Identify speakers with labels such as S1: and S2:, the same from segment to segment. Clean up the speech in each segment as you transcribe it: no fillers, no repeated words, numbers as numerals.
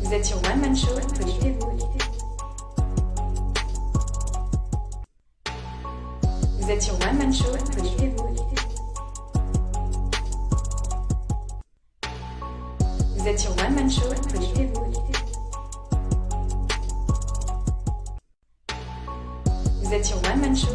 S1: Vous êtes sur One Man Show, connectez-vous. Vous êtes sur One Man Show, connectez-vous. Vous êtes sur One Man Show, connectez-vous. Vous êtes sur One Man Show.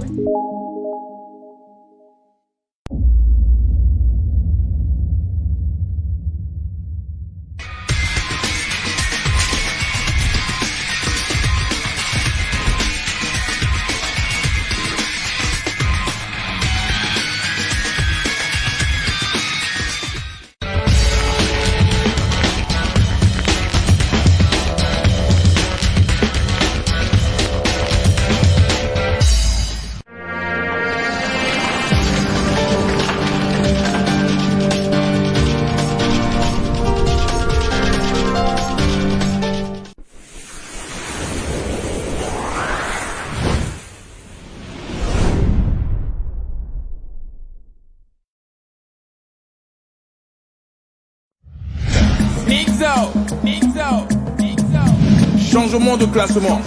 S2: Changement de classement.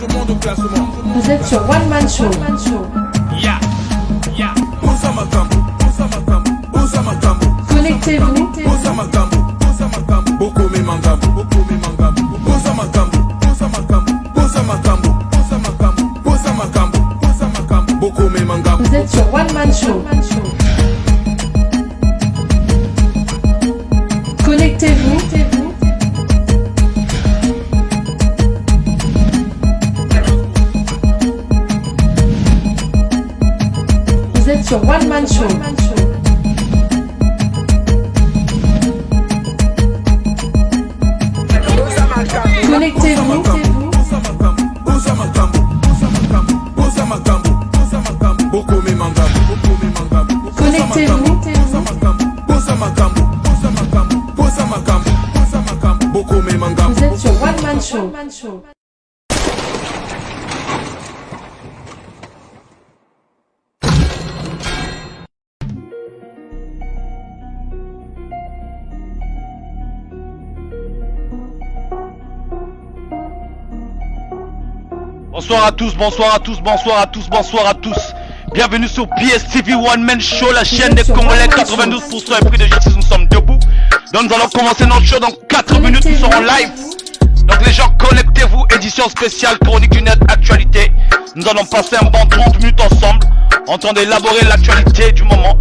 S3: Vous êtes sur One Man Show.
S2: Ya, ya. Usa makambo.
S3: Connectez-vous.
S2: Usa makambo. Boko me mangambo. Usa makambo. Boko me mangambo.
S3: Vous êtes sur One Man Show. Connectez-vous. Vous êtes sur One Man Show. Connectez-vous.
S2: Boko me mangambo.
S3: Connectez-vous.
S2: Boko me mangambo.
S3: Vous êtes sur One Man Show.
S4: Bonsoir à tous. Bienvenue sur PSTV One Man Show, la chaîne des Congolais. 92% est pris de justice, nous sommes debout. Donc nous allons commencer notre show dans 4 minutes, nous serons live. Donc les gens, connectez-vous, édition spéciale, chronique du net, actualité. Nous allons passer un bon 30 minutes ensemble, en train d'élaborer l'actualité du moment.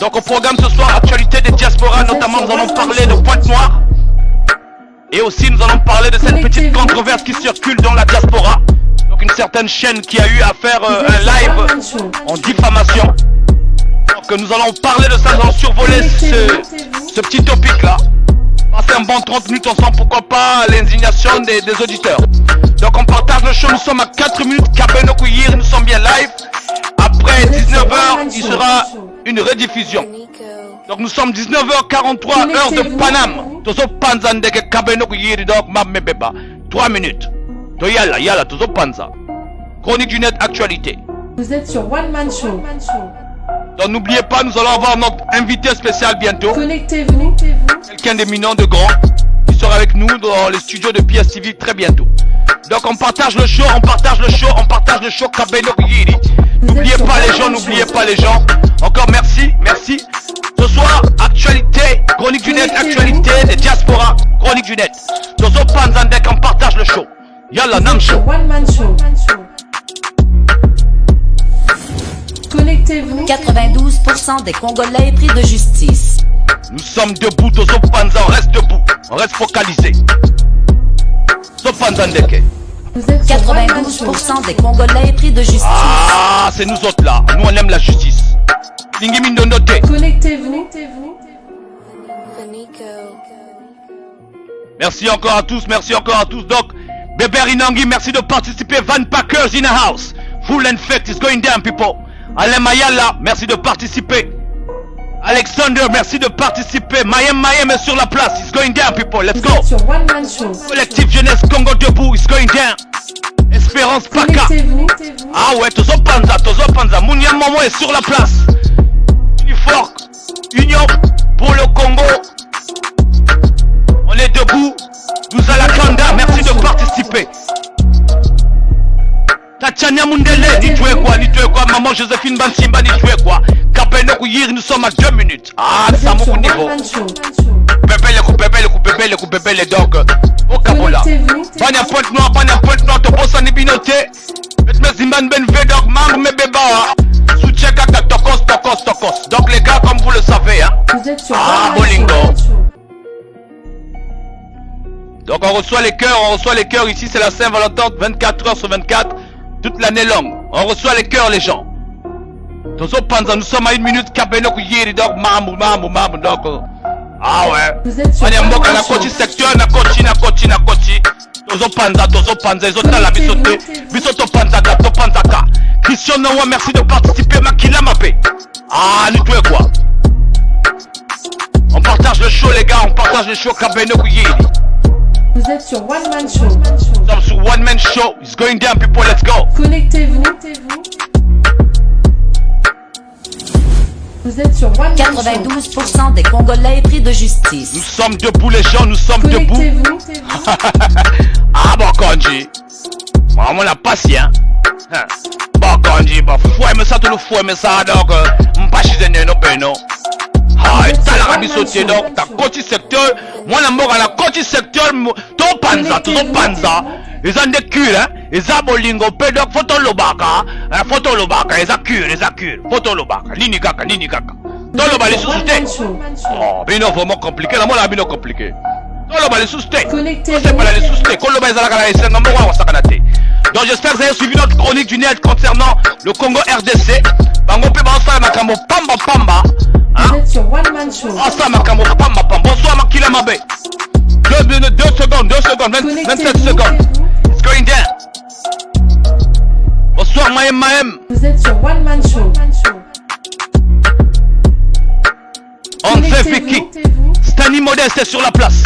S4: Donc au programme ce soir, actualité des diasporas, notamment nous allons parler de Pointe-Noire. Et aussi nous allons parler de cette petite controverse qui circule dans la diaspora. Donc une certaine chaîne qui a eu à faire un live en diffamation. Donc nous allons parler de ça, nous allons survoler ce petit topic là. Passer un bon 30 minutes ensemble, pourquoi pas l'indignation des auditeurs. Donc on partage le show, nous sommes à 4 minutes, Kabeno Kouyir, nous sommes bien live. Après 19h, il sera une rediffusion. Donc nous sommes 19h43, heure de Paname. Tozo Panzandeke Kabeno Kouyir, donc Mabeba. 3 minutes. To yala, Tozo Panza. Chronique du net, actualité.
S3: Vous êtes sur One Man Show.
S4: Donc n'oubliez pas, nous allons avoir notre invité spécial bientôt.
S3: Connectez-vous.
S4: Quelqu'un d'éminent, de grand, qui sera avec nous dans les studios de PSTV très bientôt. Donc on partage le show, Kabeno Kouyiri. N'oubliez pas les gens, Encore merci. Ce soir, actualité, chronique du net, actualité des diasporas, chronique du net. Tozo Panzandek, on partage le show. Yalla, Nam Show.
S3: One Man Show. Connectez-vous.
S5: 92% des Congolais pris de justice.
S4: Nous sommes debout, Tozo Panza, on reste debout, on reste focalisé. Tozo Panzandek.
S3: Vous êtes sur One Man Show.
S5: 92% des Congolais pris de justice.
S4: Ah, c'est nous autres là, nous on aime la justice. Lingi Mindonote.
S3: Connectez-vous.
S4: Merci encore à tous. Donc, Bébé Rinangi, merci de participer. Van Packers in a house. Full and fact is going down, people. Alain Mayala, merci de participer. Alexander, merci de participer. Mayem est sur la place. It's going down, people. Let's go.
S3: Vous êtes sur One Man Show.
S4: Collectif Jeunesse Congo debout. It's going down. Espérance Paka.
S3: Connectez-vous.
S4: Ah ouais, Tozo Panza. Mounia Momo est sur la place. Uniforme. Union pour le Congo. On est debout. Nous à la Kanda. Merci Nyamundele, ni tué quoi, maman Joséphine Bansimba, ni tué quoi. Kapeno Kouyir, nous sommes à 2 minutes. Ah,
S3: Vous
S4: ça
S3: êtes
S4: mon
S3: sur
S4: niveau.
S3: One Man Show.
S4: Bébé, donc. Au Kabola.
S3: Connectez-vous.
S4: Banya pointe noire, to bossa ni binote. Me Zimban Ben Vedok, mam me beba. Soutien kaka tokos. Donc les gars, comme vous le savez, hein.
S3: Vous êtes sur
S4: Ah,
S3: One Man
S4: Bolingo.
S3: Show.
S4: Donc on reçoit les cœurs ici, c'est la Saint-Valentin, 24 heures sur 24, toute l'année longue. On reçoit les cœurs, les gens. Tozo Panza, nous sommes à 1 minute, Kabeno Kouyiri, donc mamou, donc. Ah ouais.
S3: Vous êtes sur
S4: On est
S3: One
S4: mboka
S3: Man
S4: na
S3: Show.
S4: koti secteur, na koti. Tozo Panza, ils ont la bisoté. Bisoto Panzaka, to Panzaka. Christian Noah, merci de participer, Makila Mapé. Ah, nous tuez quoi? On partage le show, les gars, Kabeno Kouyiri.
S3: Vous êtes sur One Man Show.
S4: Nous sommes sur One Man Show. It's going down, people, let's go.
S3: Connectez-vous. Vous êtes sur One Man Show.
S5: 92% des Congolais pris de
S4: Nous
S5: justice.
S4: sommes debout, les gens, nous sommes debout.
S3: Connectez-vous.
S4: Ah, bon, Kanji. Bon, on a patient. Bon, Kanji, bon, fouet, ça, tout le fouet, mais ça, donc, m'pachizene, no, beno. Ah, et ça, la rabi sauté, donc, ta côté secteur, moi, la mort à la côté secteur, ton panza, ils ont des cures, hein, ils ont bolingo, pédoc, photo lobaka, ils ont cure, photo lobaka, nini kaka. Dans le balai
S3: One Man
S4: sous-souté.
S3: Show.
S4: Oh, bino vraiment compliqué, la moi, la bino compliqué. Dans le balai sous-souté.
S3: Connectez-vous.
S4: C'est pas les sous-souté, quand le balai zala kala esenga, moi, on s'akanate. Donc, j'espère que vous avez suivi notre chronique du net concernant le Congo RDC. Bango pe bansa makambo pamba.
S3: Vous êtes sur One Man Show.
S4: Asa makambo pamba. Bonsoir Makila Mabe. 2 secondes, 27 secondes. It's going down. Bonsoir Mahem.
S3: Vous êtes sur One Man Show.
S4: On fait Fiki. Stani Modeste est sur la place.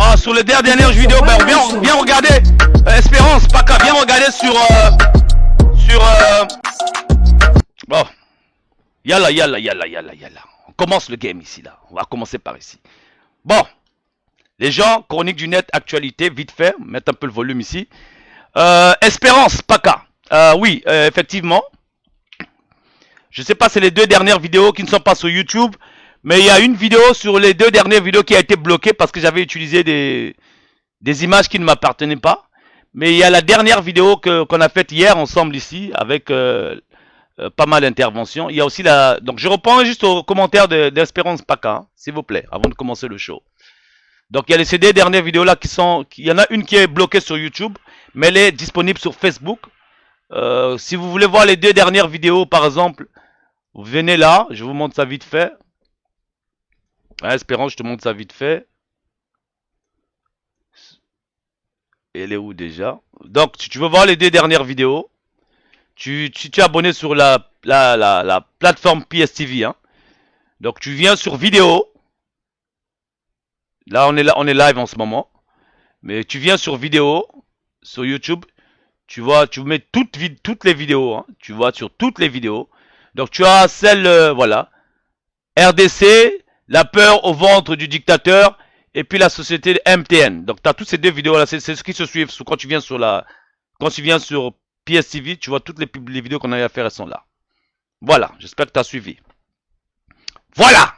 S4: Ah, sur les dernières vidéos, ben, viens regarder. Espérance, Paka, viens regarder sur. Bon. Yalla. On commence le game ici, là. On va commencer par ici. Bon. Les gens, chronique du net, actualité, vite fait. Mettre un peu le volume ici. Espérance, Paka. Oui, effectivement. Je sais pas, c'est les 2 dernières vidéos qui ne sont pas sur YouTube. Mais il y a une vidéo sur les 2 dernières vidéos qui a été bloquée parce que j'avais utilisé des images qui ne m'appartenaient pas. Mais il y a la dernière vidéo qu'on a faite hier ensemble ici avec pas mal d'interventions. Il y a aussi la... Donc je reprends juste au commentaire d'Espérance Paka, hein, s'il vous plaît, avant de commencer le show. Donc il y a ces 2 dernières vidéos là qui sont... Il y en a une qui est bloquée sur YouTube, mais elle est disponible sur Facebook. Si vous voulez voir les 2 dernières vidéos par exemple, vous venez là, je vous montre ça vite fait. Ah, Espérance, je te montre ça vite fait. Elle est où déjà? Donc, si tu veux voir les 2 dernières vidéos, tu es abonné sur la plateforme PSTV. Hein. Donc, tu viens sur vidéo. Là, on est live en ce moment. Mais tu viens sur vidéo, sur YouTube. Tu vois, tu mets toutes les vidéos. Hein. Tu vois sur toutes les vidéos. Donc, tu as celle, voilà. RDC. La peur au ventre du dictateur et puis la société MTN. Donc tu as toutes ces 2 vidéos là, c'est ce qui se suivent quand tu viens sur PSTV, tu vois toutes les vidéos qu'on a eu à faire, elles sont là. Voilà, j'espère que tu as suivi. Voilà.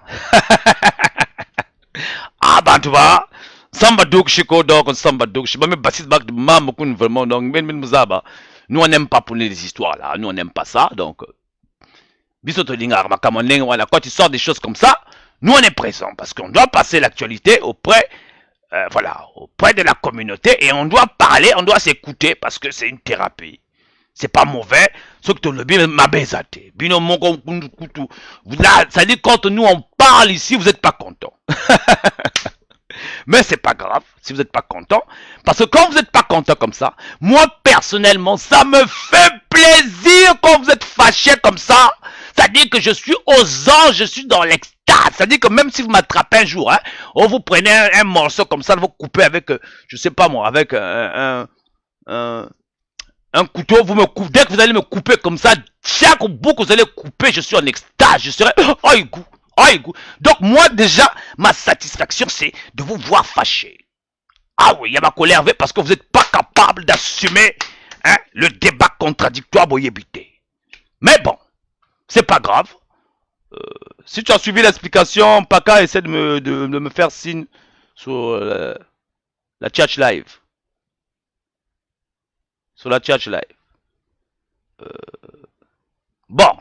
S4: Ah bah tu vois, samba duk shiko donc samba duk shiko mais basis bak de mam kun vraiment donc men muzaba. Nous on n'aime pas pour les histoires là, nous on n'aime pas ça donc bisoto lingar makamoneng voilà quand tu sors des choses comme ça. Nous on est présents parce qu'on doit passer l'actualité auprès de la communauté et on doit parler, on doit s'écouter parce que c'est une thérapie. C'est pas mauvais. Ce que tu le bien m'a baisé. Bino mon kutu. Là, ça dit quand nous on parle ici, vous n'êtes pas content. Mais c'est pas grave si vous n'êtes pas content parce que quand vous n'êtes pas content comme ça, moi personnellement, ça me fait plaisir quand vous êtes fâché comme ça. Ça dit que je suis aux anges, je suis dans l'extase. Ça dit que même si vous m'attrapez un jour, hein, vous prenez un morceau comme ça, vous coupez avec, je sais pas moi, avec un couteau, vous me coupez. Dès que vous allez me couper comme ça, chaque bout que vous allez couper, je suis en extase. Je serai, Ah, écoute. Donc moi déjà, ma satisfaction c'est de vous voir fâchés. Ah oui, il y a ma colère parce que vous n'êtes pas capable d'assumer hein, le débat contradictoire boyébité. Mais bon, c'est pas grave. Si tu as suivi l'explication, Paka essaie de me faire signe sur la chat live. Sur la chat live. Bon.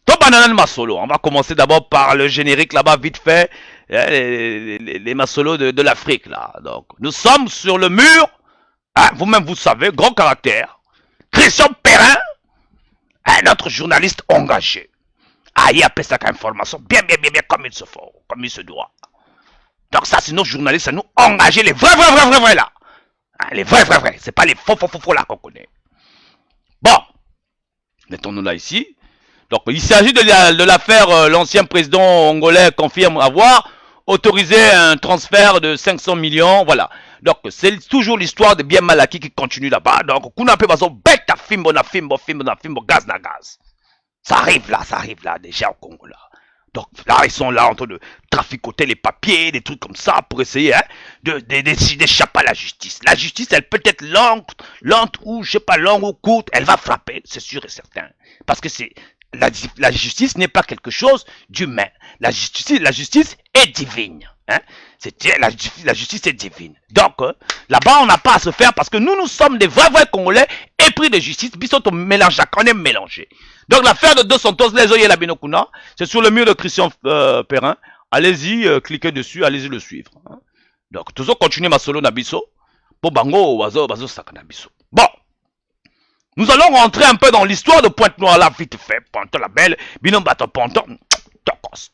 S4: Top banana masolo. On va commencer d'abord par le générique là-bas vite fait. Les masolos de l'Afrique là. Donc, nous sommes sur le mur. Hein, vous-même vous savez, grand caractère. Christian Perrin, notre journaliste engagé. Ah, il appelle ça information bien comme il se faut, comme il se doit. Donc ça, c'est nos journalistes, c'est nous engager les vrais là. Hein, les vrais. C'est pas les faux là qu'on connaît. Bon, mettons-nous là ici. Donc il s'agit de l'affaire, l'ancien président angolais confirme avoir autorisé un transfert de 500 millions, voilà. Donc c'est toujours l'histoire de bien Malaki qui continue là-bas. Donc kuna pe bazo beta fimbo na fimbo gaz na gaz. Ça arrive là déjà au Congo là. Donc là ils sont là en train de traficoter les papiers, des trucs comme ça pour essayer hein, d'échapper à la justice. La justice elle peut être lente ou je sais pas longue ou courte, elle va frapper, c'est sûr et certain. Parce que c'est la justice n'est pas quelque chose d'humain. La justice est divine. Hein? La justice est divine. Donc, là-bas, on n'a pas à se faire parce que nous sommes des vrais Congolais épris de justice. Bisoto mélange, on est mélangé. Donc, l'affaire de Dos Santos, les Oye la Binokuna, c'est sur le mur de Christian Perrin. Allez-y, cliquez dessus, allez-y le suivre. Hein? Donc, toujours continuer ma solo Nabiso. Pour Bango, Wazo, Sakanabiso. Bon. Nous allons rentrer un peu dans l'histoire de Pointe-Noire là, vite fait. Pointe-la belle, binom bateau Ponton. Tokos,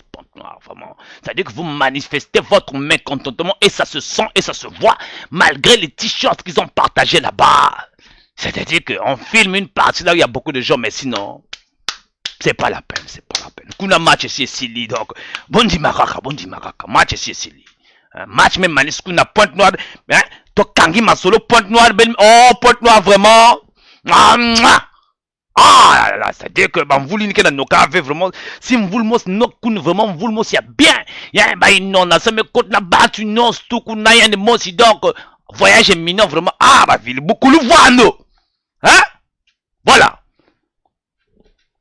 S4: Pointe-Noire, vraiment. C'est-à-dire que vous manifestez votre mécontentement et ça se sent et ça se voit malgré les t-shirts qu'ils ont partagés là-bas. C'est-à-dire qu'on filme une partie là où il y a beaucoup de gens, mais sinon, c'est pas la peine. Kuna match ici et Sili, donc, bondi maraka, match ici et Sili. Match même manis, kuna Pointe-Noire, hein. Kangi Masolo, Pointe-Noire, oh, Pointe-Noire, vraiment. Ah là, c'est-à-dire que vous l'indiquez dans nos cas, vraiment, si vous le vraiment, vous le c'est bien. Il y a un ça me coûte la batte, une os, tout, qu'on a un mot, si donc, voyage éminent, vraiment, ville, beaucoup le voient, nous. Hein? Voilà.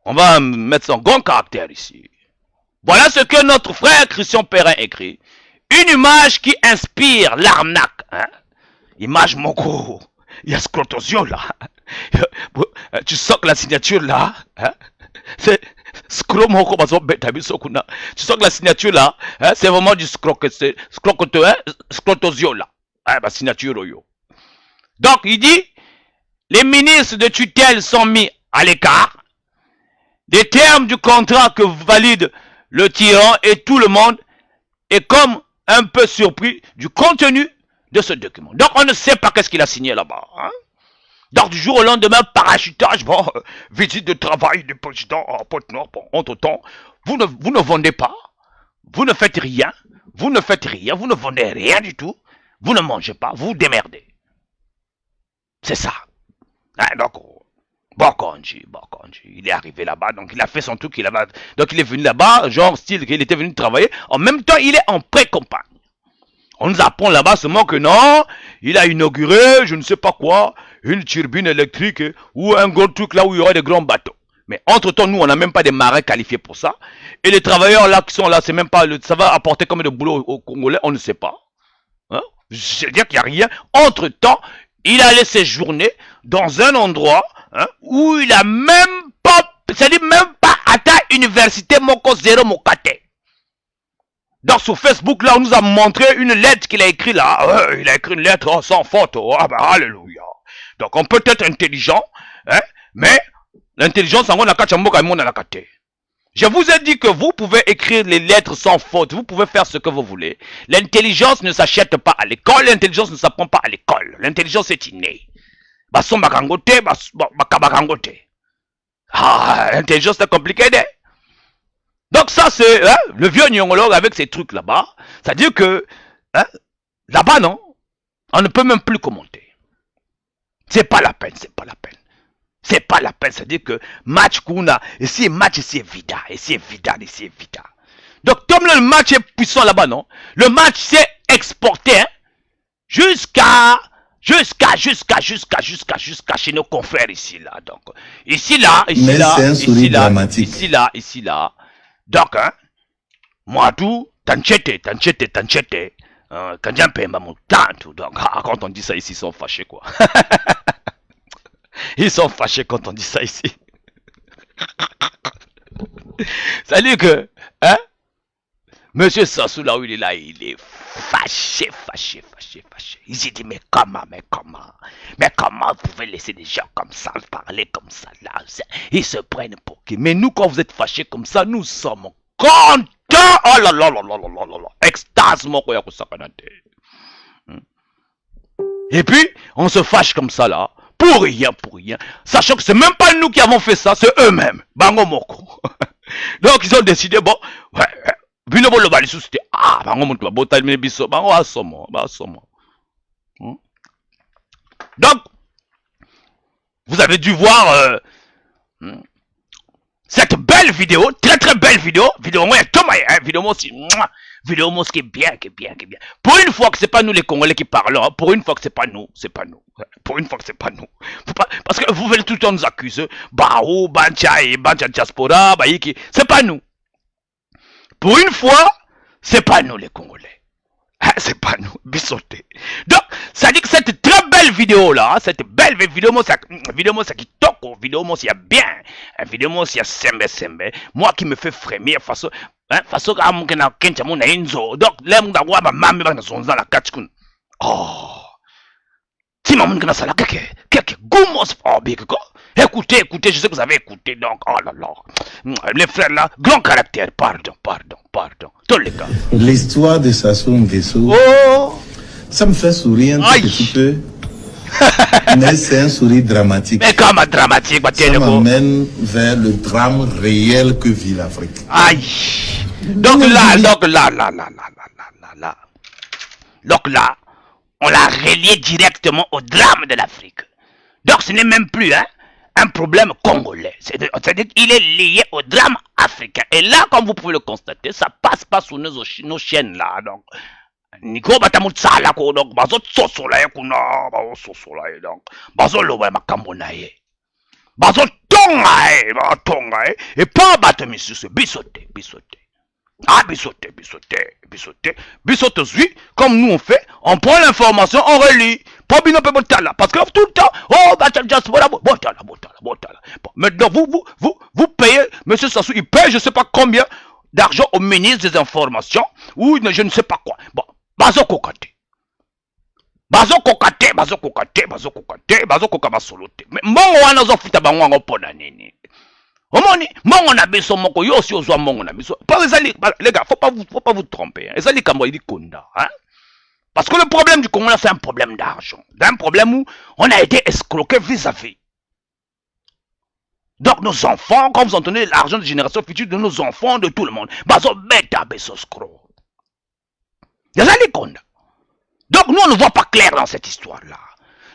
S4: On va mettre son grand caractère ici. Voilà ce que notre frère Christian Perrin écrit. Une image qui inspire l'arnaque, hein? Image Moko, il y a scrotosio là. Tu sens que la signature là, hein? C'est scromoko bazo betabiso kuna. Tu sens que la signature là, hein? C'est vraiment du scrotosio là. Hein, la signature yo. Donc il dit, les ministres de tutelle sont mis à l'écart. Des termes du contrat que valide le tyran et tout le monde est comme un peu surpris du contenu de ce document. Donc on ne sait pas qu'est-ce qu'il a signé là-bas. Hein? Donc du jour au lendemain, parachutage, bon, visite de travail du président en Pointe-Noire. Bon, entre-temps, vous ne vendez pas, vous ne faites rien, vous ne vendez rien du tout, vous ne mangez pas, vous vous démerdez. C'est ça. Hein, donc, Bokonji, il est arrivé là-bas, donc il a fait son truc, donc il est venu là-bas, genre style qu'il était venu travailler, en même temps il est en pré-campagne. On nous apprend là-bas seulement que non, il a inauguré, je ne sais pas quoi, une turbine électrique ou un gros truc là où il y aura des grands bateaux. Mais entre-temps, nous, on n'a même pas des marins qualifiés pour ça. Et les travailleurs là qui sont là, c'est même pas, ça va apporter combien de boulot aux Congolais, on ne sait pas. Hein? Je veux dire qu'il n'y a rien. Entre-temps, il a laissé séjourner dans un endroit hein, où il a même pas, c'est-à-dire même pas atteint université Moko Zero Mokate. Donc sur Facebook, là, on nous a montré une lettre qu'il a écrite là. Il a écrit une lettre sans faute. Alléluia. Donc on peut être intelligent, hein, mais l'intelligence, en gros, je vous ai dit que vous pouvez écrire les lettres sans faute. Vous pouvez faire ce que vous voulez. L'intelligence ne s'achète pas à l'école. L'intelligence ne s'apprend pas à l'école. L'intelligence est innée. L'intelligence c'est compliqué. Donc ça c'est hein, le vieux nyongologue avec ces trucs là-bas. C'est-à-dire que hein, là-bas non, on ne peut même plus commenter. C'est pas la peine. C'est pas la peine, c'est-à-dire que match qu'on a, ici, match ici est vide, ici est vide, ici est vide. Donc, comme le match est puissant là-bas, non? Le match s'est exporté, hein, jusqu'à chez nos confrères ici, là. Donc, ici, là. Donc, hein, moi, tout, tanchete. Quand j'ai un peu mon tanto. Donc, quand on dit ça ici, ils sont fâchés, quoi. Ils sont fâchés quand on dit ça ici. Ça veut dire que, hein, Monsieur Sassou, là où il est là, il est fâché. Il s'est dit, mais comment vous pouvez laisser des gens comme ça, parler comme ça, là? Ils se prennent pour qui? Mais nous, quand vous êtes fâchés comme ça, nous sommes contents. Oh là là. Extase, mon quoi, et puis, on se fâche comme ça, là. Pour rien. Sachant que c'est même pas nous qui avons fait ça, c'est eux-mêmes. Bango moko. Donc, ils ont décidé, bon, ouais. Binobo le balisou, c'était, bango moko, botal me biso, bango asomo. Donc, vous avez dû voir cette belle vidéo, très belle vidéo moi, vidéo aussi qui est bien. Pour une fois que c'est pas nous les Congolais qui parlons, hein, pour une fois que c'est pas nous. Parce que vous venez tout le temps nous accuser, Bancha Diaspora, c'est pas nous. Pour une fois, c'est pas nous les Congolais. C'est pas nous, bissoté. Donc, ça dit que cette très belle vidéo là, cette belle vidéo, ça qui toque, vidéo, c'est bien, vidéo, c'est sembe. Moi qui me fait frémir, façon à mon kena kencha mon enzo. Donc, là, mon d'avoir ma maman dans son dans la catchkun. Oh, si maman kena ça là, quelque goumos, oh, bien quoi. Écoutez, je sais que vous avez écouté, donc, oh là là. Les frères là, grand caractère, pardon. Tous les gars.
S6: L'histoire de Sassou Nguesso, ça me fait sourire un petit peu. Mais c'est un sourire dramatique.
S4: Mais comme dramatique,
S6: ça m'amène vers le drame réel que vit l'Afrique.
S4: Aïe. Donc là, on l'a relié directement au drame de l'Afrique. Donc ce n'est même plus, hein, un problème congolais. C'est-à-dire qu'il est lié au drame africain. Et là, comme vous pouvez le constater, ça passe pas sur nos chaînes là. Donc, Nico Batamutsala, donc, bazo tsosolaye kuna, donc, bazo loba makambonaye. Bazo tongaye, et pas battre monsieur, bisoté. Bisoté, oui, comme nous on fait, on prend l'information, on relie. Pas bien botala, parce que tout le temps, botala. Maintenant, vous payez, monsieur Sassou, il paye je sais pas combien d'argent au ministre des informations, ou je ne sais pas quoi. Bon, bazo kokate. Mais mongo wana zo futa bango ngo pona nini. Omoni, mongo na biso moko yo si ozwa mongo na biso. Par exemple, les gars, faut pas vous tromper. Et ça les kambo il konda, hein? Parce que le problème du Congo là, c'est un problème d'argent. D'un problème où on a été escroqué vis-à-vis. Donc nos enfants, quand vous entendez l'argent de génération future de nos enfants, de tout le monde, bazo beta besoskro. Y'a ça les konda. Donc nous on ne voit pas clair dans cette histoire-là.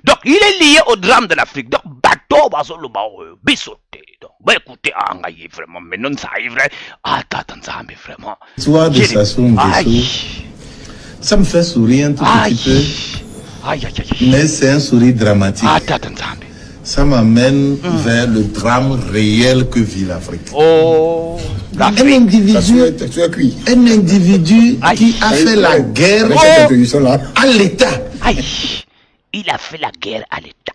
S4: Donc il est lié au drame de l'Afrique. Donc bateau bazo le bao bisoté. Donc bah écoutez, angaye vraiment, mais non ça arrive vrai. Attends ça mais vraiment.
S6: L'histoire de Sassou Nguesso, ça me fait sourire un tout petit peu. Mais c'est un sourire dramatique. Ça m'amène vers le drame réel que vit l'Afrique.
S4: Oh,
S6: un individu qui a fait la guerre à l'État.
S4: Il a fait la guerre à l'État,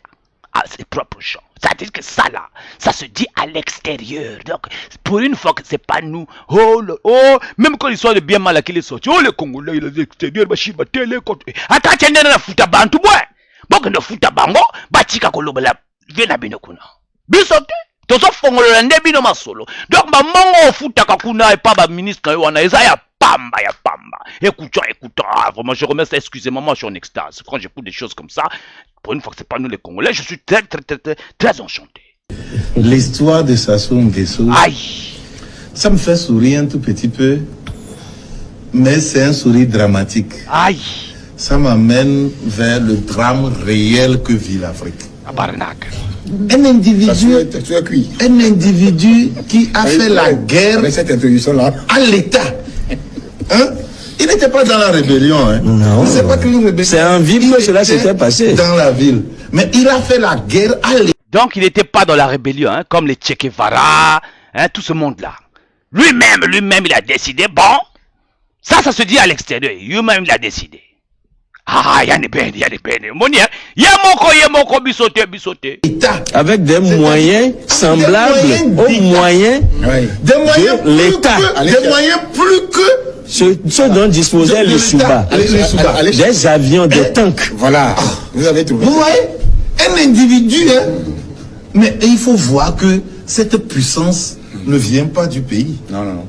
S4: à ses propres gens. C'est-à-dire que ça là, ça se dit à l'extérieur. Donc, pour une fois que c'est pas nous, même quand l'histoire de bien mal à qui est sorti, les Congolais, les extérieurs, attends, tiens, la fouta bantu, bon, que le fouta bango, batika kolobela, viens à binokuna. Bisote, tozo fongolo nde bino masolo. Donc, maman, fouta kakuna et pas ba ministre, wana, ya pamba. Écoutons, vraiment, je remercie, excusez-moi, moi je suis en extase. Quand j'écoute des choses comme ça, pour une fois que c'est pas nous les Congolais, je suis très enchanté.
S6: L'histoire de Sassou Nguesso, ça me fait sourire un tout petit peu, mais c'est un sourire dramatique. Ça m'amène vers le drame réel que vit l'Afrique. Un individu,
S7: Tu as cuit.
S6: un individu qui a fait la guerre
S7: Avec cette introduction-là.
S6: à l'État. Hein? Il n'était pas dans la rébellion. Hein?
S8: Non.
S6: C'est pas qu'une rébellion.
S8: C'est en ville que cela
S6: était
S8: s'était passé.
S6: Dans la ville. Mais il a fait la guerre à l'État.
S4: Donc il n'était pas dans la rébellion, hein, comme les Che Guevara, hein, tout ce monde-là. Lui-même, il a décidé, bon, ça se dit à l'extérieur, lui-même, il a décidé. Ah, il y a des peines, il y a des peines. Il y a mon co, bisoté.
S8: Avec des moyens semblables aux moyens
S7: Oui.
S6: Des moyens
S8: de l'État.
S6: Des moyens plus que
S8: ce dont disposaient les Souba. Des avions, des tanks.
S7: Voilà. Vous avez trouvé.
S6: Vous voyez, un individu, hein, mais il faut voir que cette puissance ne vient pas du pays.
S7: Non, non, non.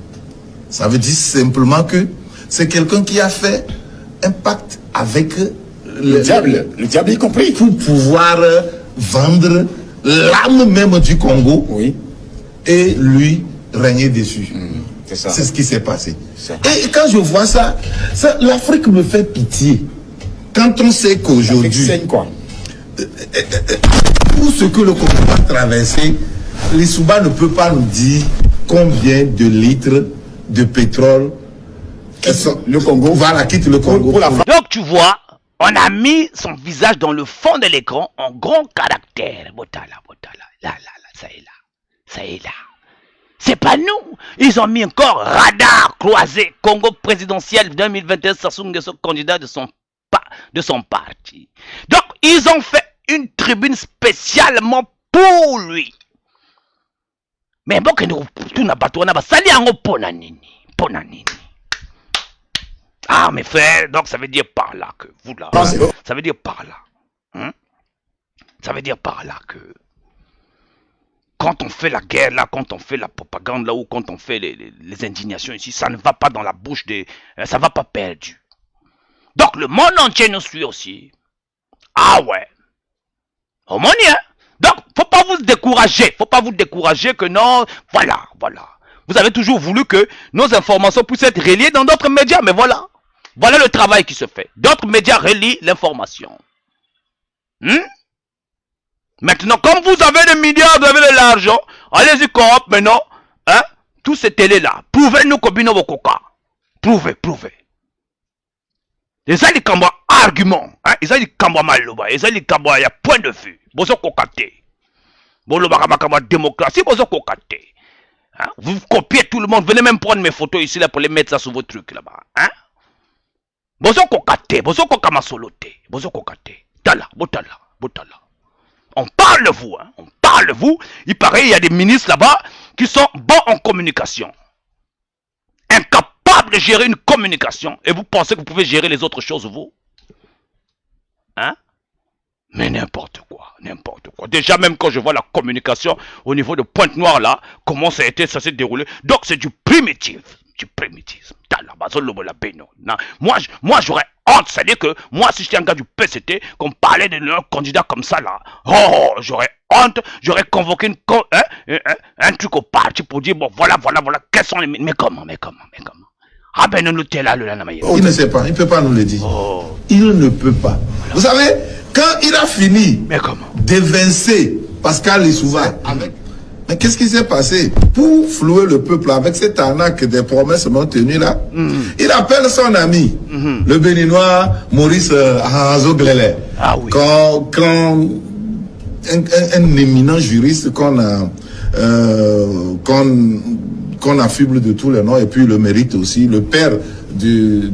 S6: Ça veut dire simplement que c'est quelqu'un qui a fait un pacte avec
S7: Le diable y compris.
S6: pour pouvoir vendre l'âme même du Congo
S7: Oui.
S6: et lui régner dessus.
S7: C'est ça.
S6: C'est ce qui s'est passé.
S7: Ça.
S6: Et quand je vois ça, l'Afrique me fait pitié. Quand on sait qu'aujourd'hui,
S7: C'est quoi?
S6: tout ce que le Congo a traversé, les Souba ne peuvent pas nous dire combien de litres de pétrole
S7: Le Congo.
S6: Voilà, quitte le Congo.
S7: Pour la
S4: Donc tu vois, on a mis son visage dans le fond de l'écran en grand caractère. Botala, là, ça est là. C'est pas nous. Ils ont mis encore radar croisé. Congo présidentiel 2021, Sassou Nguesso, candidat de son parti. Donc, ils ont fait une tribune spécialement pour lui. Mais bon, que nous, tout n'a pas tout, on a pas sali en ponanini. Ah, mes frères, donc ça veut dire par là que vous là. Ça veut dire par là. Hein? Ça veut dire par là que quand on fait la guerre là, quand on fait la propagande là, ou quand on fait les indignations ici, ça ne va pas dans la bouche des... ça ne va pas perdu. Donc le monde entier nous suit aussi. Ah ouais. Au monde, hein? Donc, faut pas vous décourager que non, voilà. Vous avez toujours voulu que nos informations puissent être reliées dans d'autres médias, mais voilà. Voilà le travail qui se fait. D'autres médias relient l'information. Maintenant, comme vous avez des milliards, vous avez de l'argent, allez-y, coop maintenant. Hein? Tous ces télés-là. Prouvez-nous que Bino Bokoka. Prouvez. Les ali kamba argument. Hein? Les ali kamba maloba. Les ali kamba, il y a point de vue. Bozo kokate. Boloba kama démocratie, bozo kokate. Hein? Vous copiez tout le monde. Venez même prendre mes photos ici là pour les mettre ça sur vos trucs là-bas. Hein? Bozo kokate. Bozo kokama solote. Bozo kokate. Tala, botala. On parle de vous, hein? On parle de vous. Il paraît qu'il y a des ministres là-bas qui sont bons en communication. Incapables de gérer une communication. Et vous pensez que vous pouvez gérer les autres choses, vous? Hein? Mais n'importe quoi. Déjà, même quand je vois la communication au niveau de Pointe-Noire là, comment ça s'est déroulé. Donc, c'est du primitif. Moi, j'aurais honte. C'est-à-dire que moi, si j'étais un gars du PCT, qu'on parlait de leur candidat comme ça là, oh, j'aurais honte. J'aurais convoqué un truc au parti pour dire, bon, voilà, quels sont les... Mais comment? Ah ben, nous t'es là, le lanamaye.
S6: Il ne sait pas, il ne peut pas nous le dire.
S4: Oh.
S6: Il ne peut pas. Voilà. Vous savez, quand il a fini d'évincer Pascal Lissouva, mais qu'est-ce qui s'est passé? Pour flouer le peuple avec cette arnaque des promesses non tenues là, il appelle son ami, le béninois Maurice Azoglele.
S4: Ah oui.
S6: Quand un éminent juriste qu'on affuble de tous les noms et puis le mérite aussi, le père de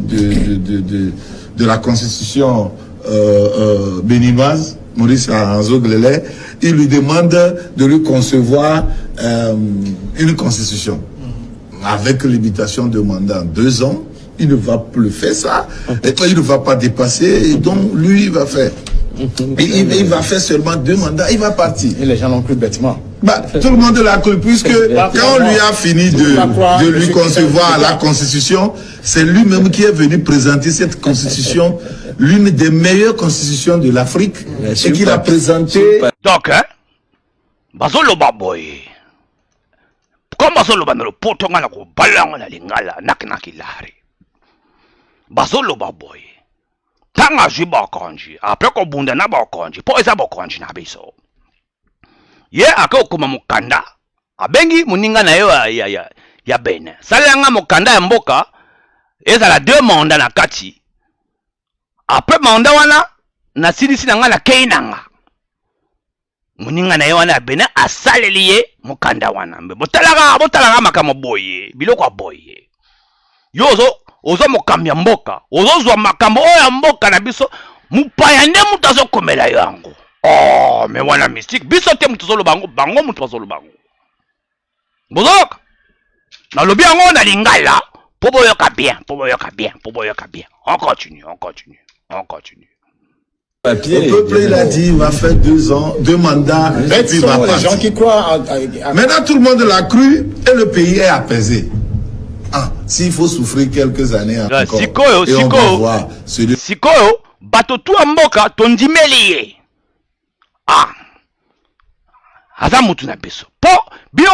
S6: la constitution béninoise, Maurice Azoglele, il lui demande de lui concevoir une constitution avec limitation de mandat 2 ans. Il ne va plus faire ça, et il ne va pas dépasser, et donc lui il va faire. Il va faire seulement 2 mandats, il va partir.
S7: Et les gens l'ont cru bêtement.
S6: Tout le monde l'a cru, puisque quand on lui a fini de lui concevoir la constitution, c'est lui-même qui est venu présenter cette constitution, l'une des meilleures constitutions de l'Afrique, et qu'il a présenté.
S4: Donc, hein, Bazolo Baboy, comme Bazolo Banalo Potongala, Balanga Lingala, Naknakilari, Bazolo Baboy, Tanga Jiba Konji, après qu'on bunda na Bakonji, pour eza Bakonji na biso. ye akokoma mokanda abengi moninga na yo ya Benin salanga mokanda ya mboka ezala 2 mandats na kati après mandat wana na silisi na nga na keinanga moninga na ye wana ya Benin asaleli ye mokanda wana mbe botalaka makambo boye biloko boye yo ozo mokambi ya mboka ozozwa makambo oyo ya mboka na biso mupaya nde mutu azokomela yango. Oh, mais wana mystique biso te mutu zolo bango mutu bazolo bango bozoka na lobi yango na lingala po boyoka bien on continue
S6: Le peuple, il a dit, il va faire 2 ans, 2 mandats, et puis il va partir.
S7: Les gens qui croient
S6: Maintenant, tout le monde l'a cru, et le pays est apaisé. Ah, s'il faut souffrir quelques années encore, et on va voir celui...
S4: Sikoyo, bato tu amboka, tondimeli ye. Ah, aza mutu na biso. Po, bino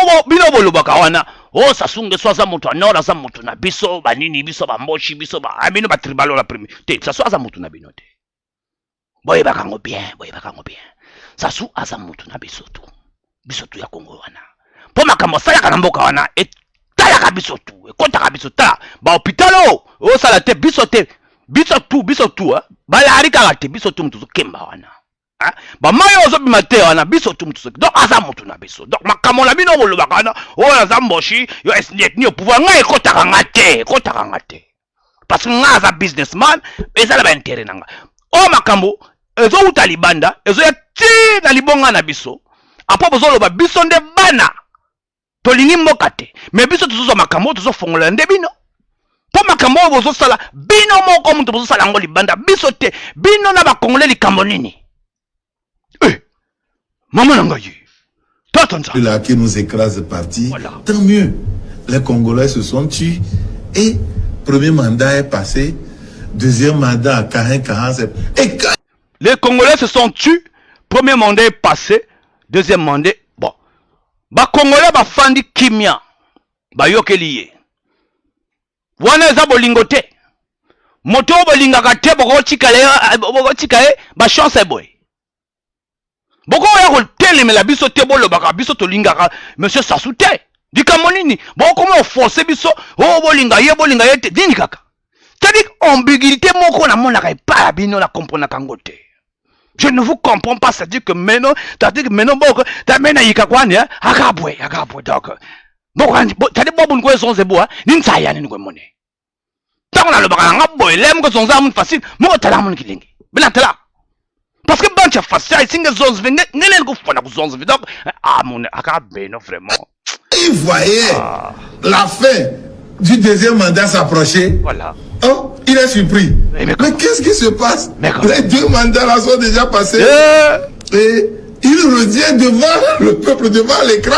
S4: bolobaka wana, oh, sasunge so aza mutu anor, aza mutu na biso, banini biso, bamboshi biso, bino batribalo la primi. Te, sasu aza mutu na bino te. Boye bakango bien. Sasu aza mutu na biso tu ya Kongo wana. Po makambo salaka na mboka wana, talaka biso tu, ekotaka biso tala. Ba hôpitalo, o sala te biso tu, balari kaka te biso tu mutu kemba wana. Ba mayo ozo bimate wana biso tu mutu. Donc aza mutu na biso. Donc makambo na bino bolobaka wana, o aza mboshi, yo esnet ni pouvoir nga ekotaka ngate. Parce que nga aza businessman, ezala ba intérêt nanga. O makambo ezo uta libanda ezo ya ti na libonga na biso apo bozoloba biso nde bana tolingi mboka te mais biso tuzoza makambo tozofongola nde bino po makambo bozosala bino moko mutu bozosala ngo libanda biso te bino na bakongole likambo nini maman na ngai
S6: là qui nous écrase parti voilà. Tant mieux les Congolais se sont tués et premier mandat est passé. Deuxième mandat à Karin.
S4: Les Congolais se sont tués. Premier mandat est passé. Deuxième mandat, bon. Ba Congolais ba fandi kimia. Ba yokeliye. Wana za bolingote. Moto bolingaka te boko chikaye ba chance boy. Boko ya ko telemela biso te bolo baka biso to lingaka monsieur Sasute. Dikamonini. Boko mo forcer biso o bolinga ye te dini kaka. C'est-à-dire ambiguïté moko na monaka pas bino la comprendre kangote. Je ne vous comprends pas, c'est-à-dire que maintenant boko ta mena yikakwani akabwe donc. Boko c'est-à-dire bobu ngwe sonze bo ni nsaya ni ngwe mone. Tant na lo baka ngabo elem ko sonza mun facile mo tala mun kilingi. Bila tala. Parce que bancha facile singa zonze ngene ko fona ko zonze donc mon akabe non vraiment.
S6: Il voyait la fin du deuxième mandat s'approcher.
S4: Voilà.
S6: Oh, il est surpris. Mais qu'est-ce qui se passe? Les 2 mandats là sont déjà passés. Et il revient devant le peuple, devant l'écran.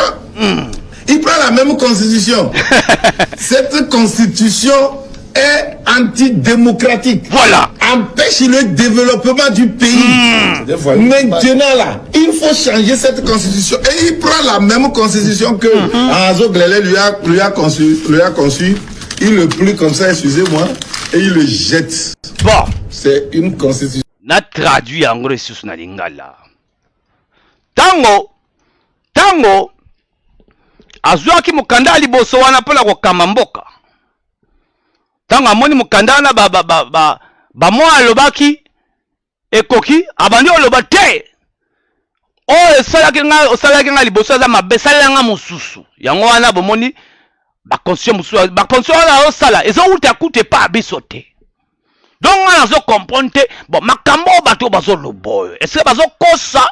S6: Il prend la même constitution. Cette constitution est antidémocratique. Voilà. Empêche le développement du pays. Maintenant là, il faut changer cette constitution. Et il prend la même constitution que Anzo Glele lui a conçu. Il le plie comme ça, excusez-moi, et il le jette.
S4: Bon.
S6: C'est une constitution.
S4: Na traduit en gros sur na lingala. Tango. Azwaki mukanda liboso wana pona ko kamamboka. Tango amoni mukanda na ba mo alobaki ekoki abandi oloba te. O salaki nga liboso za mabesala nga mususu. Yango wana bomoni ba conscient na osala ezo uta kute pa bisote. Donc on a comprendre bon makambo bato bazo loboyo. Est-ce que bazo kosa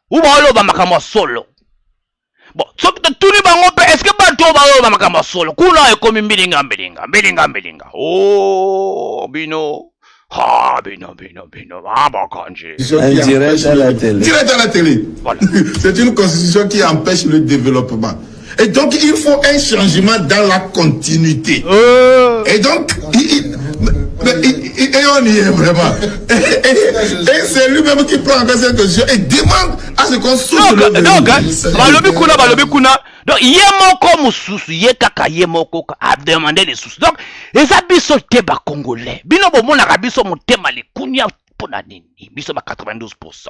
S4: ou ba loba makambo solo? Bon, so tuni bango pe est-ce que bato ba loba makambo solo? Kuna ekomi mbilinga. Oh, bino. Ah, bino. Ah, bah, kanji.
S6: Direct à la télé. Voilà. C'est une constitution qui empêche le développement. Et donc, il faut un changement dans la continuité. Et donc, et on y est vraiment. Et c'est lui-même qui prend en compte cette constitution et demande à ce qu'on souffle le
S4: balobi kuna. Donc, yemoko mususu, yekaka yemoko a demandé les sous. Donc, les abisso te ba congolais. Bino bo mona rabiso motema le kunya pona nini. Biso ba 92%.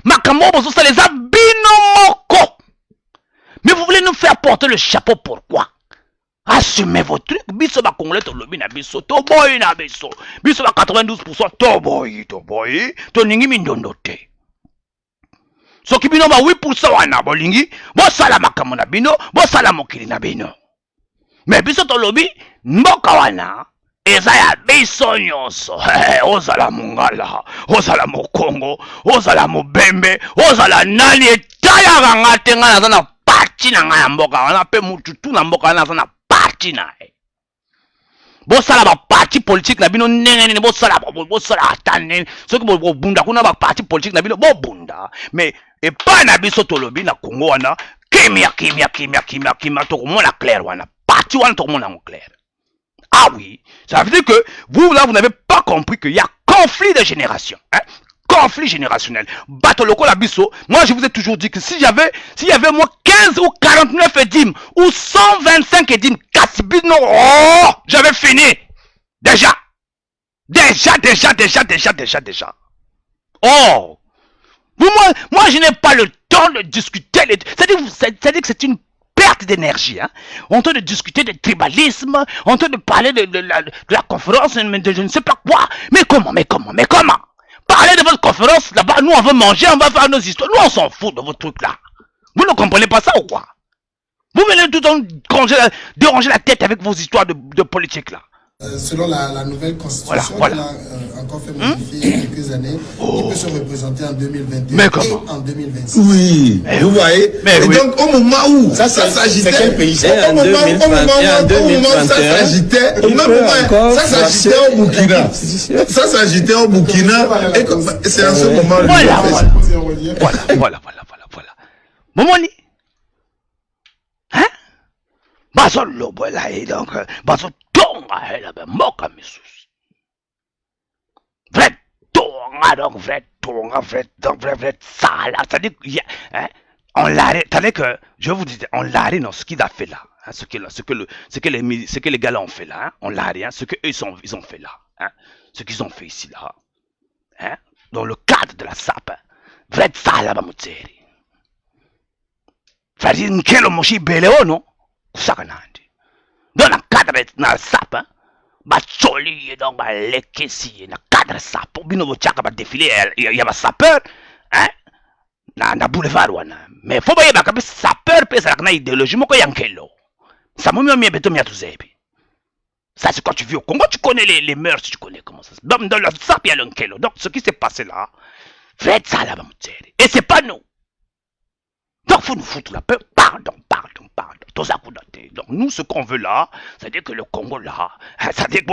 S4: Makambo boso ça les abino faire porter le chapeau, pourquoi? Assumez vos trucs. Biso ba Congolais to lobi na biso. To boy na biso. Biso ba 92% to boy. To ningi mindondo te. So ki bino ba 8% wana bolingi. Bo sala makambo na bino. Bo sala mokili na bino. Mais biso to lobi mboka wana. Eza ya biso nyonso. Ozala mongala. Ozala mokongo. Ozala mobembe. Ozala nani etaya kanga te nga naza na parti na nga ya mboka wana. Pe mututu na mboka wana naza na parti na e. Bosala ba parti politique na bino nene bosala atane. Soki bo bunda kuna ba parti politique na bino bo bunda. Mais e pa na biso tolobi na Congo wana kimia to komona clair wana. Parti wana to komona clair. Ah oui, ça veut dire que vous là vous n'avez pas compris qu'il y a conflit de génération, hein? Conflit générationnel. Batoloko la biso, moi je vous ai toujours dit que s'il y avait moi 15 ou 49 édimes ou 125 édimes, Kassibino, oh, j'avais fini. Déjà. Oh. Moi je n'ai pas le temps de discuter. C'est-à-dire que c'est une perte d'énergie. Hein? On train de discuter de tribalisme, on train de parler de la conférence, mais de je ne sais pas quoi. Mais comment? Parlez de votre conférence là-bas, nous on veut manger, on va faire nos histoires. Nous on s'en fout de vos trucs là. Vous ne comprenez pas ça ou quoi? Vous venez tout le temps déranger la tête avec vos histoires de politique là.
S9: Selon la nouvelle constitution, voilà. Qui a encore fait modifier il y a quelques années, il peut se représenter en 2021 et en 2026.
S6: Oui, vous voyez. Et oui. Donc au moment où ça s'agitait, au moment où ça s'agitait, au Burkina. Ça s'agitait au Burkina. Et c'est en ce moment
S4: Voilà. Momoni. Hein? Baso lobo là et donc baso tonga là ben moka misus. Vrai sala. C'est-à-dire hein, on l'arrête. C'est-à-dire que je vous dis, on l'arrête dans ce qu'il a fait là. Hein, ce que les gars là ont fait là. Hein, on l'arrête. Hein, ce que eux ils ont fait là. Hein, ce qu'ils ont fait ici là. Hein, dans le cadre de la SAP. Hein, vrai sala bamuteri. C'est-à-dire nkelo moshi beleo non. Kusakanandi. Dans le cadre de la SAP. Hein, bacholi donc ba lekesi na cadre SAP. Bino bochaka ba défilé il y a ba sapeur. Hein. Na boulevard wana. Mais faut pas y avoir sapeur pe ça na idéologie moko yankelo. Ça m'a mis beto mi atuzebi. Ça c'est quand tu vis au Congo, tu connais les mœurs, tu connais comment ça se passe. Dans le SAP il y a l'unkelo. Donc ce qui s'est passé là, faites ça là bamuteri. Et c'est pas nous. Donc faut nous foutre la paix. Pardon. Donc nous ce qu'on veut là, c'est-à-dire que le Congo là, c'est-à-dire que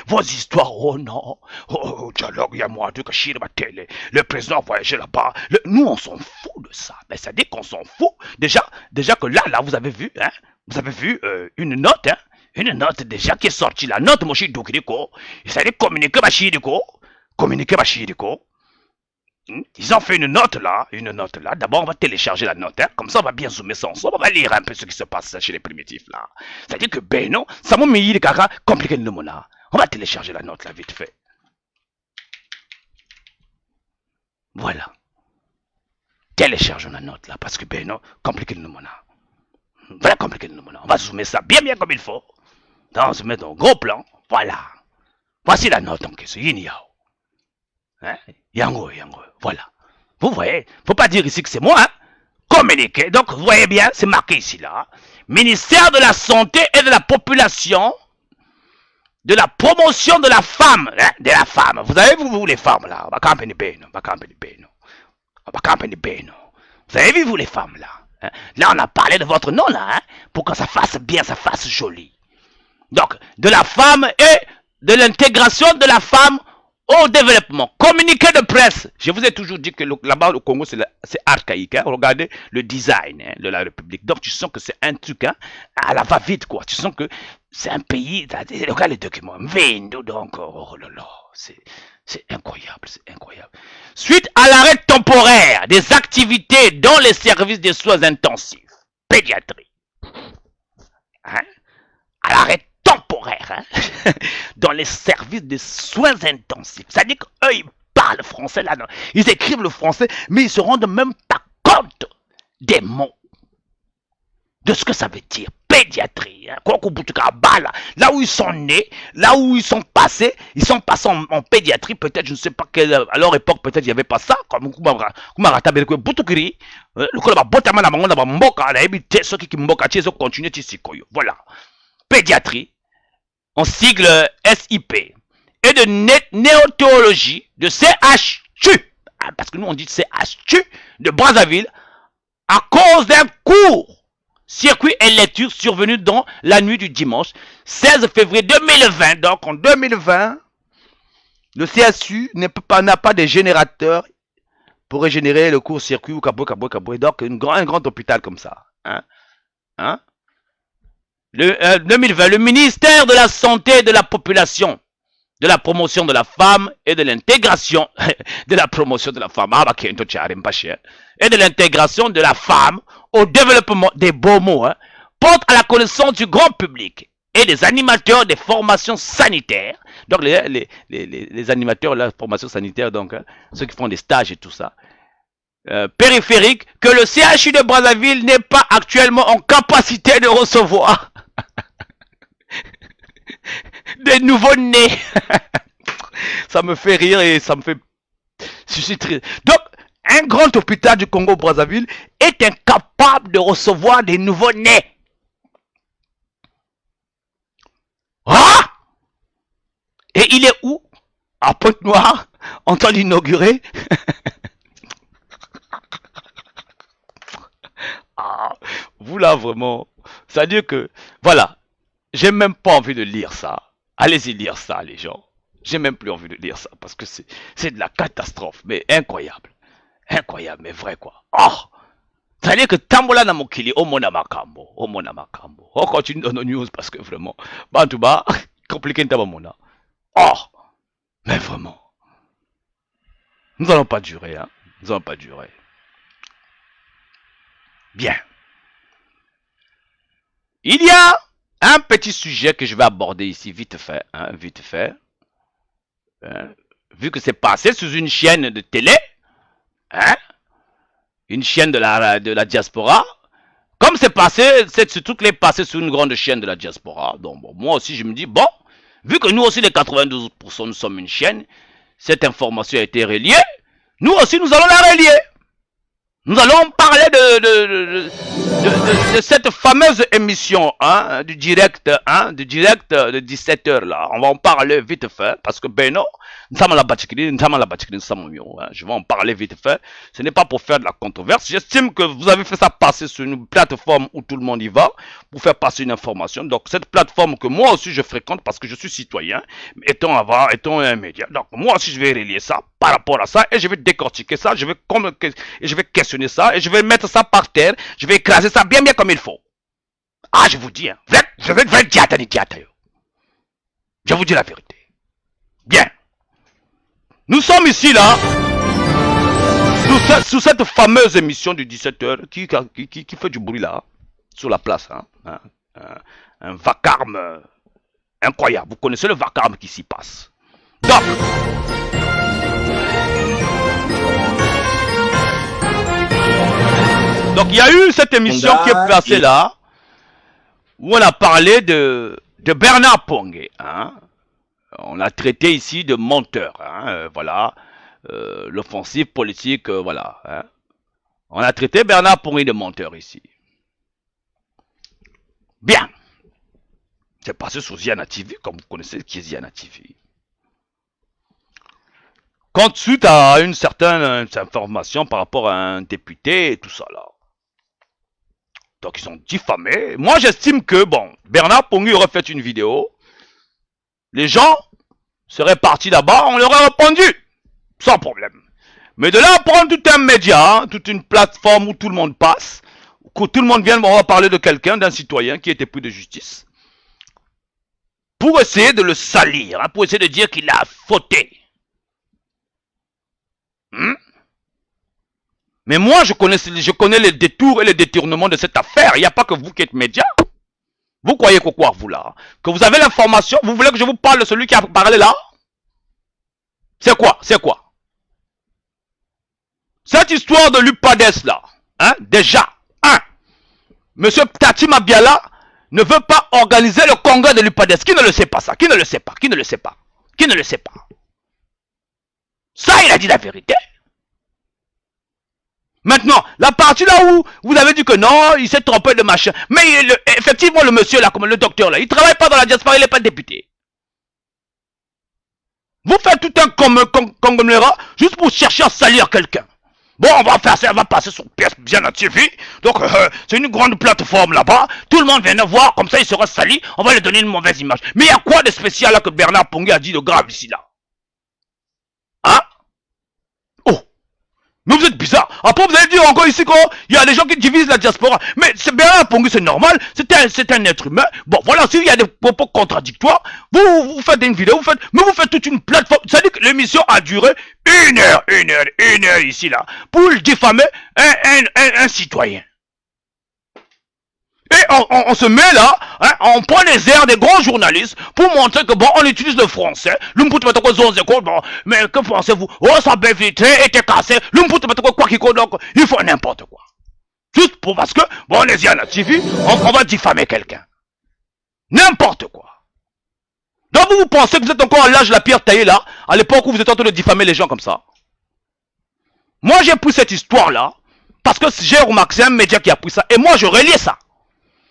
S4: vos histoires, oh non, oh dialogue, il y a moi, le président voyageait là-bas, nous on s'en fout de ça. Mais c'est-à-dire qu'on s'en fout. Déjà que là vous avez vu, hein, une note, hein, déjà qui est sortie, la note Moshi Dokiriko, c'est-à-dire communiquer Bachiriko. Ils ont fait une note là. D'abord, on va télécharger la note. Hein. Comme ça, on va bien zoomer ça ensemble. On va lire un peu ce qui se passe chez les primitifs là. C'est-à-dire que non, ça m'a mis les caca compliqué le mona. On va télécharger la note là vite fait. Voilà. Téléchargeons la note là parce que non, compliqué le mona. Voilà compliqué le mona. On va zoomer ça bien comme il faut. On se met dans un gros plan. Voilà. Voici la note en question. Yiniao. Hein? Yango, voilà. Vous voyez, faut pas dire ici que c'est moi, hein? Communiqué. Donc, vous voyez bien, c'est marqué ici, là. Ministère de la Santé et de la Population, de la promotion de la femme, hein? De la femme. Vous avez vu, vous, les femmes, là? Vous avez vu, vous, les femmes, là? Hein? Là, on a parlé de votre nom, là, hein? Pour que ça fasse bien, ça fasse joli. Donc, de la femme et de l'intégration de la femme au développement. Communiqué de presse. Je vous ai toujours dit que là-bas au Congo c'est archaïque. Hein? Regardez le design hein, de la République. Donc tu sens que c'est un truc hein, à la va-vite quoi. Tu sens que c'est un pays. Regarde les documents. Donc oh là là, c'est incroyable, Suite à l'arrêt temporaire des activités dans les services de soins intensifs, pédiatrie. Hein? À l'arrêt temporaire hein, dans les services de soins intensifs. C'est-à-dire qu'eux, ils parlent français là. Ils écrivent le français, mais ils se rendent même pas compte des mots. de ce que ça veut dire. Pédiatrie, hein. Là où ils sont nés, là où ils sont passés en pédiatrie, peut-être, je ne sais pas quelle, à leur époque, peut-être il n'y avait pas ça, comme voilà. Pédiatrie, en sigle SIP, et de néothéologie, de CHU, parce que nous on dit CHU, de Brazzaville, à cause d'un court circuit et lecture survenu dans la nuit du dimanche 16 février 2020. Donc en 2020, le CSU n'a pas de générateur pour régénérer le court-circuit ou caboué. Donc un grand hôpital comme ça. Hein? 2020, le ministère de la Santé et de la Population, de la promotion de la femme et de l'intégration de la promotion de la femme et de l'intégration de la femme au développement des beaux mots, hein, porte à la connaissance du grand public et des animateurs des formations sanitaires. Donc les animateurs de la formation sanitaire, donc hein, ceux qui font des stages et tout ça, périphérique, que le CHU de Brazzaville n'est pas actuellement en capacité de recevoir des nouveaux-nés. Ça me fait rire et ça me fait... Je suis triste. Donc, un grand hôpital du Congo-Brazzaville est incapable de recevoir des nouveaux-nés. Ah! Et il est où? À Pointe-Noire, en train d'inaugurer. Ah, vous là, vraiment. C'est-à-dire que, voilà, j'ai même pas envie de lire ça. Allez-y lire ça, les gens. J'ai même plus envie de lire ça parce que c'est de la catastrophe, mais incroyable. Incroyable, mais vrai quoi. Oh! C'est-à-dire que Tambola na mokili, Omona Makambo. On continue dans nos news parce que vraiment, Bantouba, compliqué Ntabamona. Oh! Mais vraiment. Nous n'allons pas durer, hein. Nous n'allons pas durer. Bien. Il y a un petit sujet que je vais aborder ici vite fait, hein, vite fait. Vu que c'est passé sous une chaîne de télé, hein, une chaîne de la diaspora, comme c'est passé, c'est surtout que c'est passé sur une grande chaîne de la diaspora. Donc bon, moi aussi je me dis, bon, vu que nous aussi les 92% nous sommes une chaîne, cette information a été reliée, nous aussi nous allons la relier. Nous allons parler de cette fameuse émission, hein, du direct de 17h là. On va en parler vite fait parce que Beno, je vais en parler vite fait. Ce n'est pas pour faire de la controverse. J'estime que vous avez fait ça passer sur une plateforme où tout le monde y va pour faire passer une information. Donc cette plateforme que moi aussi je fréquente parce que je suis citoyen, étant un média. Donc moi aussi je vais relier ça par rapport à ça et je vais décortiquer ça, je vais questionner ça et je vais mettre ça par terre, je vais écraser ça bien comme il faut. Ah, je vous dis, hein, je vais je vous dis la vérité. Bien. Nous sommes ici là, sous cette fameuse émission du 17h qui fait du bruit là, sur la place, hein, un vacarme incroyable. Vous connaissez le vacarme qui s'y passe. Donc il y a eu cette émission qui est passée là, où on a parlé de Bernard Pongé, hein. On a traité ici de menteur, hein, voilà, l'offensive politique, voilà. Hein. On a traité Bernard Pongé de menteur ici. Bien. C'est passé sur Ziana TV, comme vous connaissez qui est Ziana TV. Quand suite à une certaine information par rapport à un député et tout ça là. Donc ils ont diffamé. Moi j'estime que, bon, Bernard Pongé aurait fait une vidéo. Les gens seraient partis là-bas, on leur aurait répondu. Sans problème. Mais de là à prendre tout un média, hein, toute une plateforme où tout le monde passe, que tout le monde vienne, on va parler de quelqu'un, d'un citoyen qui était pris de justice, pour essayer de le salir, hein, pour essayer de dire qu'il a fauté. Mais moi, je connais les détours et les détournements de cette affaire. Il n'y a pas que vous qui êtes média. Vous croyez que quoi, vous là? Que vous avez l'information? Vous voulez que je vous parle de celui qui a parlé là? C'est quoi? C'est quoi? Cette histoire de l'UPADES là, hein, déjà, Monsieur Tati Mabiala ne veut pas organiser le congrès de l'UPADES. Qui ne le sait pas ça? Qui ne le sait pas? Qui ne le sait pas? Qui ne le sait pas? Ça, il a dit la vérité. Maintenant, la partie là où vous avez dit que non, il s'est trompé de machin. Mais effectivement, le monsieur là, comme le docteur là, il travaille pas dans la diaspora, il n'est pas député. Vous faites tout un conglomérat juste pour chercher à salir quelqu'un. Bon, on va faire ça, on va passer sur pièce bien à TV. Donc, c'est une grande plateforme là-bas. Tout le monde vient nous voir, comme ça il sera sali. On va lui donner une mauvaise image. Mais il y a quoi de spécial là que Bernard Pongui a dit de grave ici là? Hein? Oh! Mais vous êtes bizarre. Après, vous allez dire encore ici qu'il y a des gens qui divisent la diaspora. Mais Bernard Pongui, c'est normal. C'est un être humain. Bon, voilà, s'il y a des propos contradictoires, vous faites une vidéo, mais vous faites toute une plateforme. Ça dit que l'émission a duré une heure ici, là, pour diffamer un citoyen. Et on se met là, hein, on prend les airs des grands journalistes pour montrer que bon, on utilise le français. Bon, mais que pensez-vous? Oh, sa BVT était cassée. Donc, il faut n'importe quoi. Juste pour parce que, bon, on est à la TV, on va diffamer quelqu'un. N'importe quoi. Donc vous pensez que vous êtes encore à l'âge de la pierre taillée là, à l'époque où vous êtes en train de diffamer les gens comme ça? Moi j'ai pris cette histoire là, parce que j'ai remarqué, c'est un média qui a pris ça, et moi je relie ça.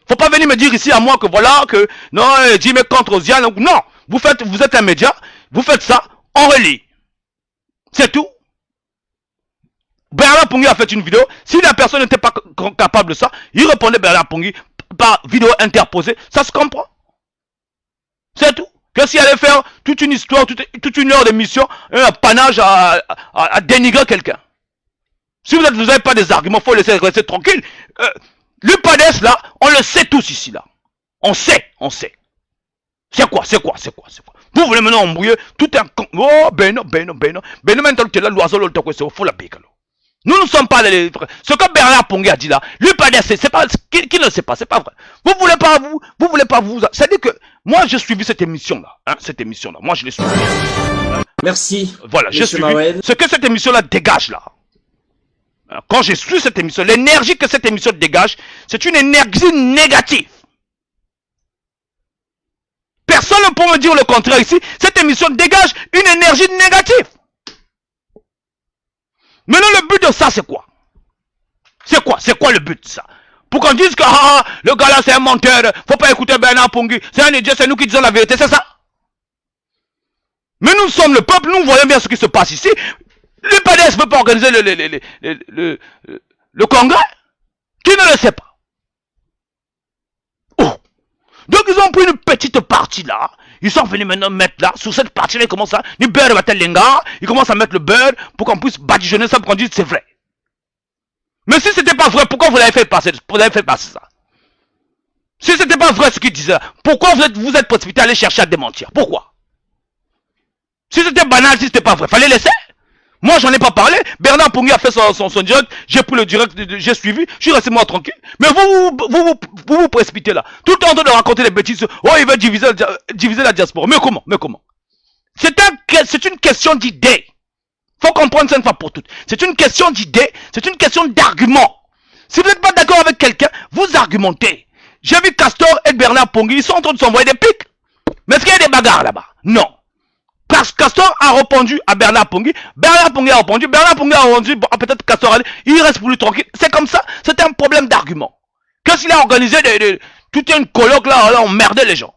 S4: Faut pas venir me dire ici à moi que voilà, que non, Jimmy contre Ozia, non, vous êtes un média, vous faites ça, on relie. C'est tout. Bernard Pongui a fait une vidéo, si la personne n'était pas capable de ça, il répondait Bernard Pongui par vidéo interposée, ça se comprend. C'est tout. Que s'il allait faire toute une histoire, toute une heure d'émission, un panache à dénigrer quelqu'un. Si vous n'avez pas des arguments, il faut laisser rester tranquille. L'UPADES là, on le sait tous ici là. On sait. C'est quoi? Vous voulez maintenant embrouiller tout un... Oh, ben non. Maintenant, tu es là, l'oiseau, l'autre, c'est faux la pique. Nous ne sommes pas les... Ce que Bernard Pongui a dit là, l'UPADES, c'est pas... Qui ne sait pas, c'est pas vrai. Vous voulez pas vous... C'est-à-dire que moi, j'ai suivi cette émission-là. Hein, moi, je l'ai suivi.
S8: Merci.
S4: Voilà, j'ai suivi. Ce que cette émission-là dégage là. Quand j'ai suivi cette émission, l'énergie que cette émission dégage, c'est une énergie négative. Personne ne peut me dire le contraire ici. Cette émission dégage une énergie négative. Maintenant, le but de ça, c'est quoi? C'est quoi le but de ça? Pour qu'on dise que le gars là, c'est un menteur, faut pas écouter Bernard Pongui, c'est un idiot, c'est nous qui disons la vérité, c'est ça? Mais nous sommes le peuple, nous voyons bien ce qui se passe ici. L'UPADES ne peut pas organiser le congrès. Qui ne le sait pas? Oh. Donc ils ont pris une petite partie là. Ils sont venus maintenant mettre là. Sur cette partie là, ils commencent à... Ils commencent à mettre le beurre pour qu'on puisse badigeonner ça, pour qu'on dise c'est vrai. Mais si c'était pas vrai, pourquoi vous l'avez fait passer ça? Si c'était pas vrai ce qu'ils disaient, pourquoi vous êtes précipité à aller chercher à démentir? Pourquoi? Si c'était banal, si c'était pas vrai, fallait laisser. Moi, j'en ai pas parlé. Bernard Pongui a fait son direct. J'ai pris le direct, j'ai suivi. Je suis resté moi tranquille. Mais vous précipitez là. Tout le temps en train de raconter des bêtises. Oh, il veut diviser la diaspora. Mais comment? C'est une question d'idée. Faut comprendre ça une fois pour toutes. C'est une question d'idée. C'est une question d'argument. Si vous n'êtes pas d'accord avec quelqu'un, vous argumentez. J'ai vu Castor et Bernard Pongui. Ils sont en train de s'envoyer des pics. Mais est-ce qu'il y a des bagarres là-bas? Non. Parce que Castor a répondu à Bernard Pongui. Bernard Pongui a répondu. Bon, peut-être Castor a dit, il reste pour lui tranquille. C'est comme ça. C'est un problème d'argument. Qu'est-ce qu'il a organisé toute une colloque là, on merdait les gens.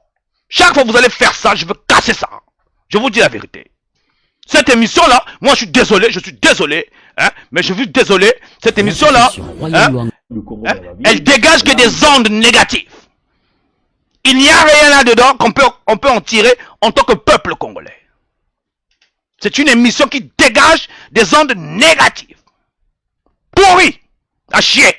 S4: Chaque fois que vous allez faire ça, je veux casser ça. Je vous dis la vérité. Cette émission là, moi je suis désolé, hein, mais je suis désolé. Cette émission là, elle dégage que des ondes négatives. Il n'y a rien là-dedans qu'on peut en tirer en tant que peuple congolais. C'est une émission qui dégage des ondes négatives. Pourri, à chier.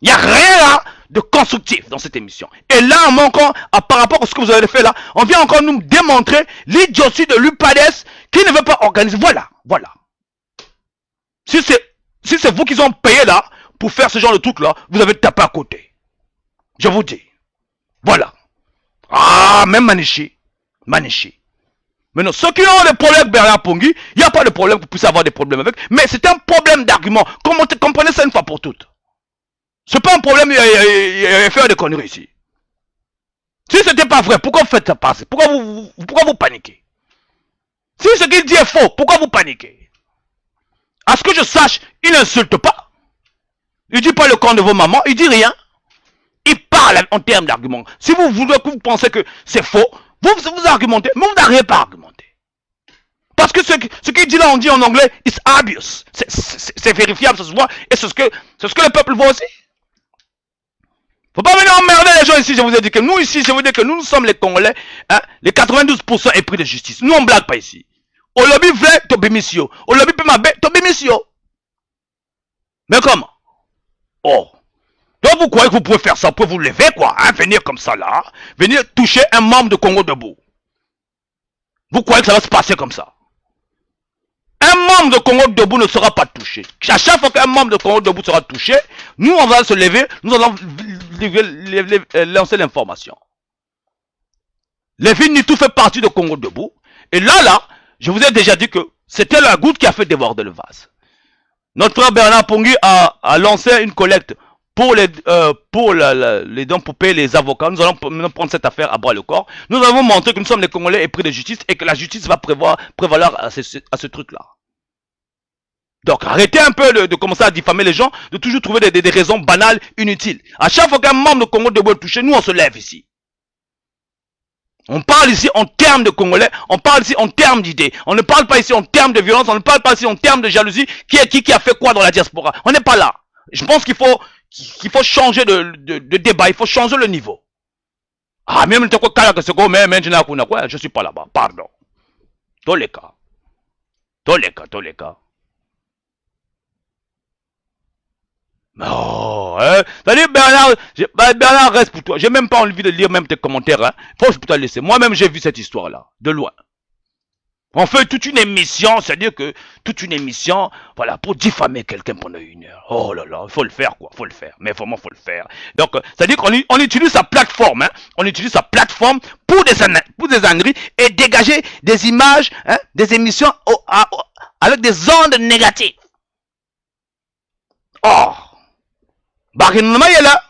S4: Il n'y a rien là de constructif dans cette émission. Et là, en manquant, par rapport à ce que vous avez fait là, on vient encore nous démontrer l'idiotie de l'UPADES qui ne veut pas organiser. Voilà. Si c'est vous qui ont payé là pour faire ce genre de truc là, vous avez tapé à côté. Je vous dis. Voilà. Ah, même Manichi. Maintenant, ceux qui ont des problèmes avec Bernard Pongui, il n'y a pas de problème que vous puissiez avoir des problèmes avec, mais c'est un problème d'argument. Comprenez ça une fois pour toutes. C'est pas un problème de faire des conneries ici. Si c'était pas vrai, pourquoi vous faites ça passer? Pourquoi vous paniquez? Si ce qu'il dit est faux, pourquoi vous paniquez? À ce que je sache, il n'insulte pas. Il dit pas le camp de vos mamans, il dit rien. Il parle en termes d'arguments. Si vous pensez que c'est faux, vous argumentez, mais vous n'arrivez pas à argumenter. Parce que ce qu'il dit là, on dit en anglais, it's obvious. C'est vérifiable, ça se voit, et c'est ce que le peuple voit aussi. Faut pas venir emmerder les gens ici, je vous ai dit que nous ici, je vous dis que nous sommes les Congolais, hein, les 92% épris de justice. Nous on blague pas ici. Au lobby vrai, tobimisio. Au lobby pemabe, tobimisio. Mais comment? Oh. Donc vous croyez que vous pouvez faire ça, vous pouvez vous lever quoi, hein, venir comme ça là, venir toucher un membre de Congo Debout. Vous croyez que ça va se passer comme ça? Un membre de Congo Debout ne sera pas touché. À chaque fois qu'un membre de Congo Debout sera touché, nous on va se lever, nous allons lancer l'information. Lévi Nitou fait partie de Congo Debout. Et là, je vous ai déjà dit que c'était la goutte qui a fait déborder le vase. Notre frère Bernard Pongui a lancé une collecte pour les dons pour payer les avocats. Nous allons prendre cette affaire à bras le corps. Nous avons montré que nous sommes les Congolais épris de justice et que la justice va prévaloir à ce truc-là. Donc arrêtez un peu de commencer à diffamer les gens, de toujours trouver des raisons banales, inutiles. À chaque fois qu'un membre de Congo Debout est touché, nous on se lève ici. On parle ici en termes de Congolais, on parle ici en termes d'idées. On ne parle pas ici en termes de violence, on ne parle pas ici en termes de jalousie. Qui a fait quoi dans la diaspora? On n'est pas là. Je pense qu'il faut changer de débat, il faut changer le niveau. Ah, même le quoi je suis pas là-bas, pardon. Tous les cas. Oh, hein? C'est-à-dire Bernard reste pour toi. J'ai même pas envie de lire même tes commentaires. Hein. Faut que tu te laisser. Moi-même j'ai vu cette histoire-là, de loin. On fait toute une émission, c'est-à-dire que toute une émission, voilà, pour diffamer quelqu'un pendant 1 heure. Oh là là, il faut le faire quoi, faut le faire. Mais vraiment faut le faire. Donc, c'est-à-dire qu'on utilise sa plateforme, hein. On utilise sa plateforme pour des âneries et dégager des images, hein, des émissions avec des ondes négatives. Oh. Barinoma est là.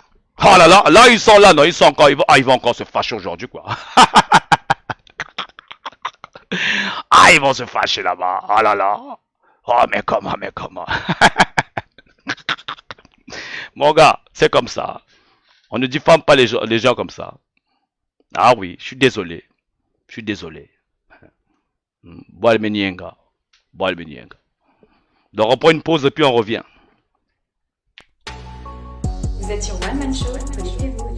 S4: Oh là là, là ils sont là, non, ils sont encore, ils vont encore se fâcher aujourd'hui quoi. Ah, ils vont se fâcher là-bas. Oh là là. Oh mais comment. Mon gars, c'est comme ça. On ne diffame pas les gens comme ça. Ah oui, je suis désolé. Boalmenienga. Donc on prend une pause et puis on revient.
S1: Vous êtes sur One Man Show, connectez-vous.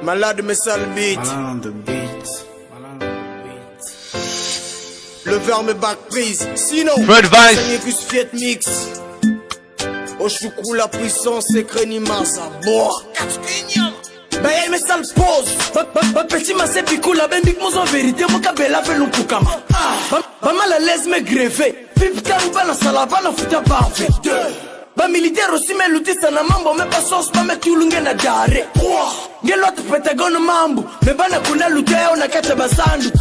S10: Malade mais sale beat. Le verre me back prise. Sinon,
S4: Fred Vice.
S10: Fiat mix. Au choucrou la puissance, c'est Krenimasa. Boah. Baye me sale pose. Ba petit ma se picou la ben big mouze en vérité. Mon cabella fait l'oukukama. Ba mal à l'aise me greffé. Pipita ou ba na salava na futa parfait. Ba militaire aussi me lutti sana mambo me pas sauce pas me tulunge na dare. Ngelo te Pentagon mambo me bana kuna luteo na kata basandu.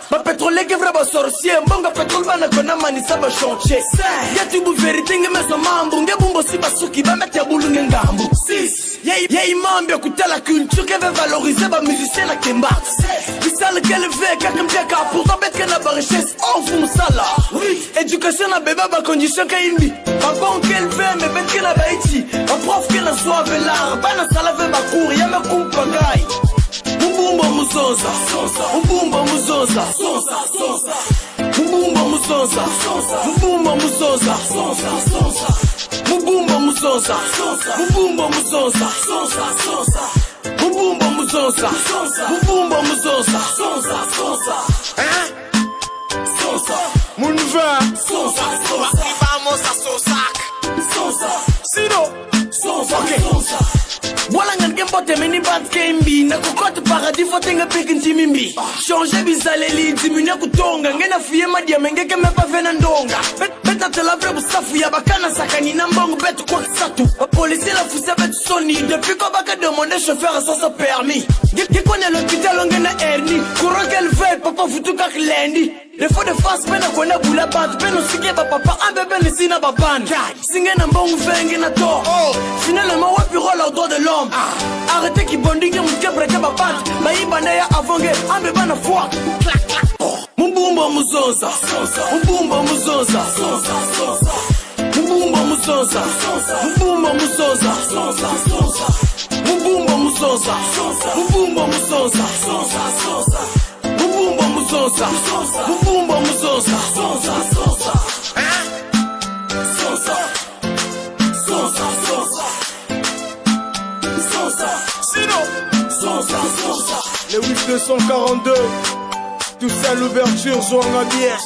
S10: Ba pétrole que vrai ba sorcier mbonga pétrole bana kona manisa ba chancher. Yati bu vérité nge meso mambo nge bumbo si basuki ba mete bulunge ngambo. Yey mambo kutela culture que veut valoriser ba musicien na kemba. Bisale qu'elle veut kakam jaka pour tabet kana ba richesse on fou sala. Oui, éducation na bébé ba condition ka imbi. Ba bon qu'elle veut me bet kana ba iti. Ba prof que na soit velar ba na sala veut ba courir ya me coupe gai. Mbumba muzoza, mbumba muzoza, mbumba muzoza, mbumba muzoza, mbumba muzoza, mbumba muzoza, mbumba muzoza, mbumba muzoza, hein? Mon va, vamos a sosac, sino, ok. Voilà un game pour terminer bad game bi na kokote paradis faut tenga pekin timimbi changer bizaleli diminuer kutonga ngena fiye madia mengeke mepa vena ndonga beta te la vraie busafu ya bakana sakani na mbongo betu kwa satu la police la fuse betu soni depuis qu'on va demander chauffeur sans sa permis qui connaît l'hôpital ngena erni courant qu'elle fait papa foutu kak lendi Des fois de face, ben a kwenda bula bat, ben usike ba papa, un bébé ni sina ba ban. Singe na mbongu fenge na to. Finalement, ouais, puis rôle au dos de l'homme. Arrêtez qui bonding, y'a mouké prêté ba ban. Ma yibane ya avonge, un bébé na foi. Mubumba muzoza, mubumba muzoza, mubumba muzoza, mubumba muzoza, mubumba muzoza, mubumba muzoza, mubumba muzoza, mubumba muzoza,
S11: Le 8242, tout ça l'ouverture, Zouanga bien.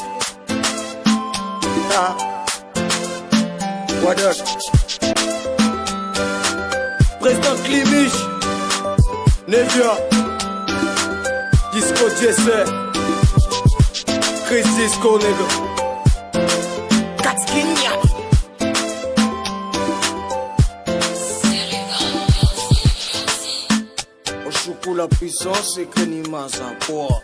S11: What up? Président Klimich, Nevia, Disco Jesse, Chris Disco, nigga.
S10: Katskinia.
S11: Pour la puissance, c'est que ni masa pour.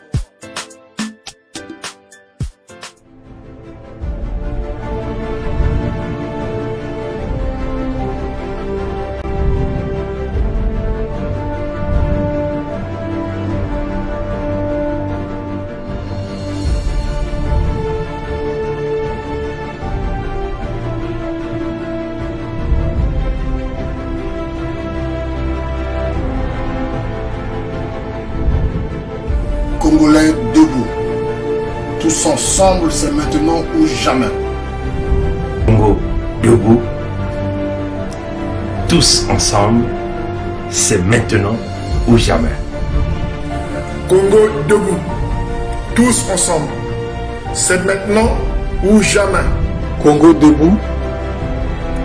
S9: Congolais debout. Tous ensemble, c'est maintenant ou jamais.
S8: Congo debout. Tous ensemble, c'est maintenant ou jamais.
S9: Congo debout. Tous ensemble. C'est maintenant ou jamais.
S12: Congo debout.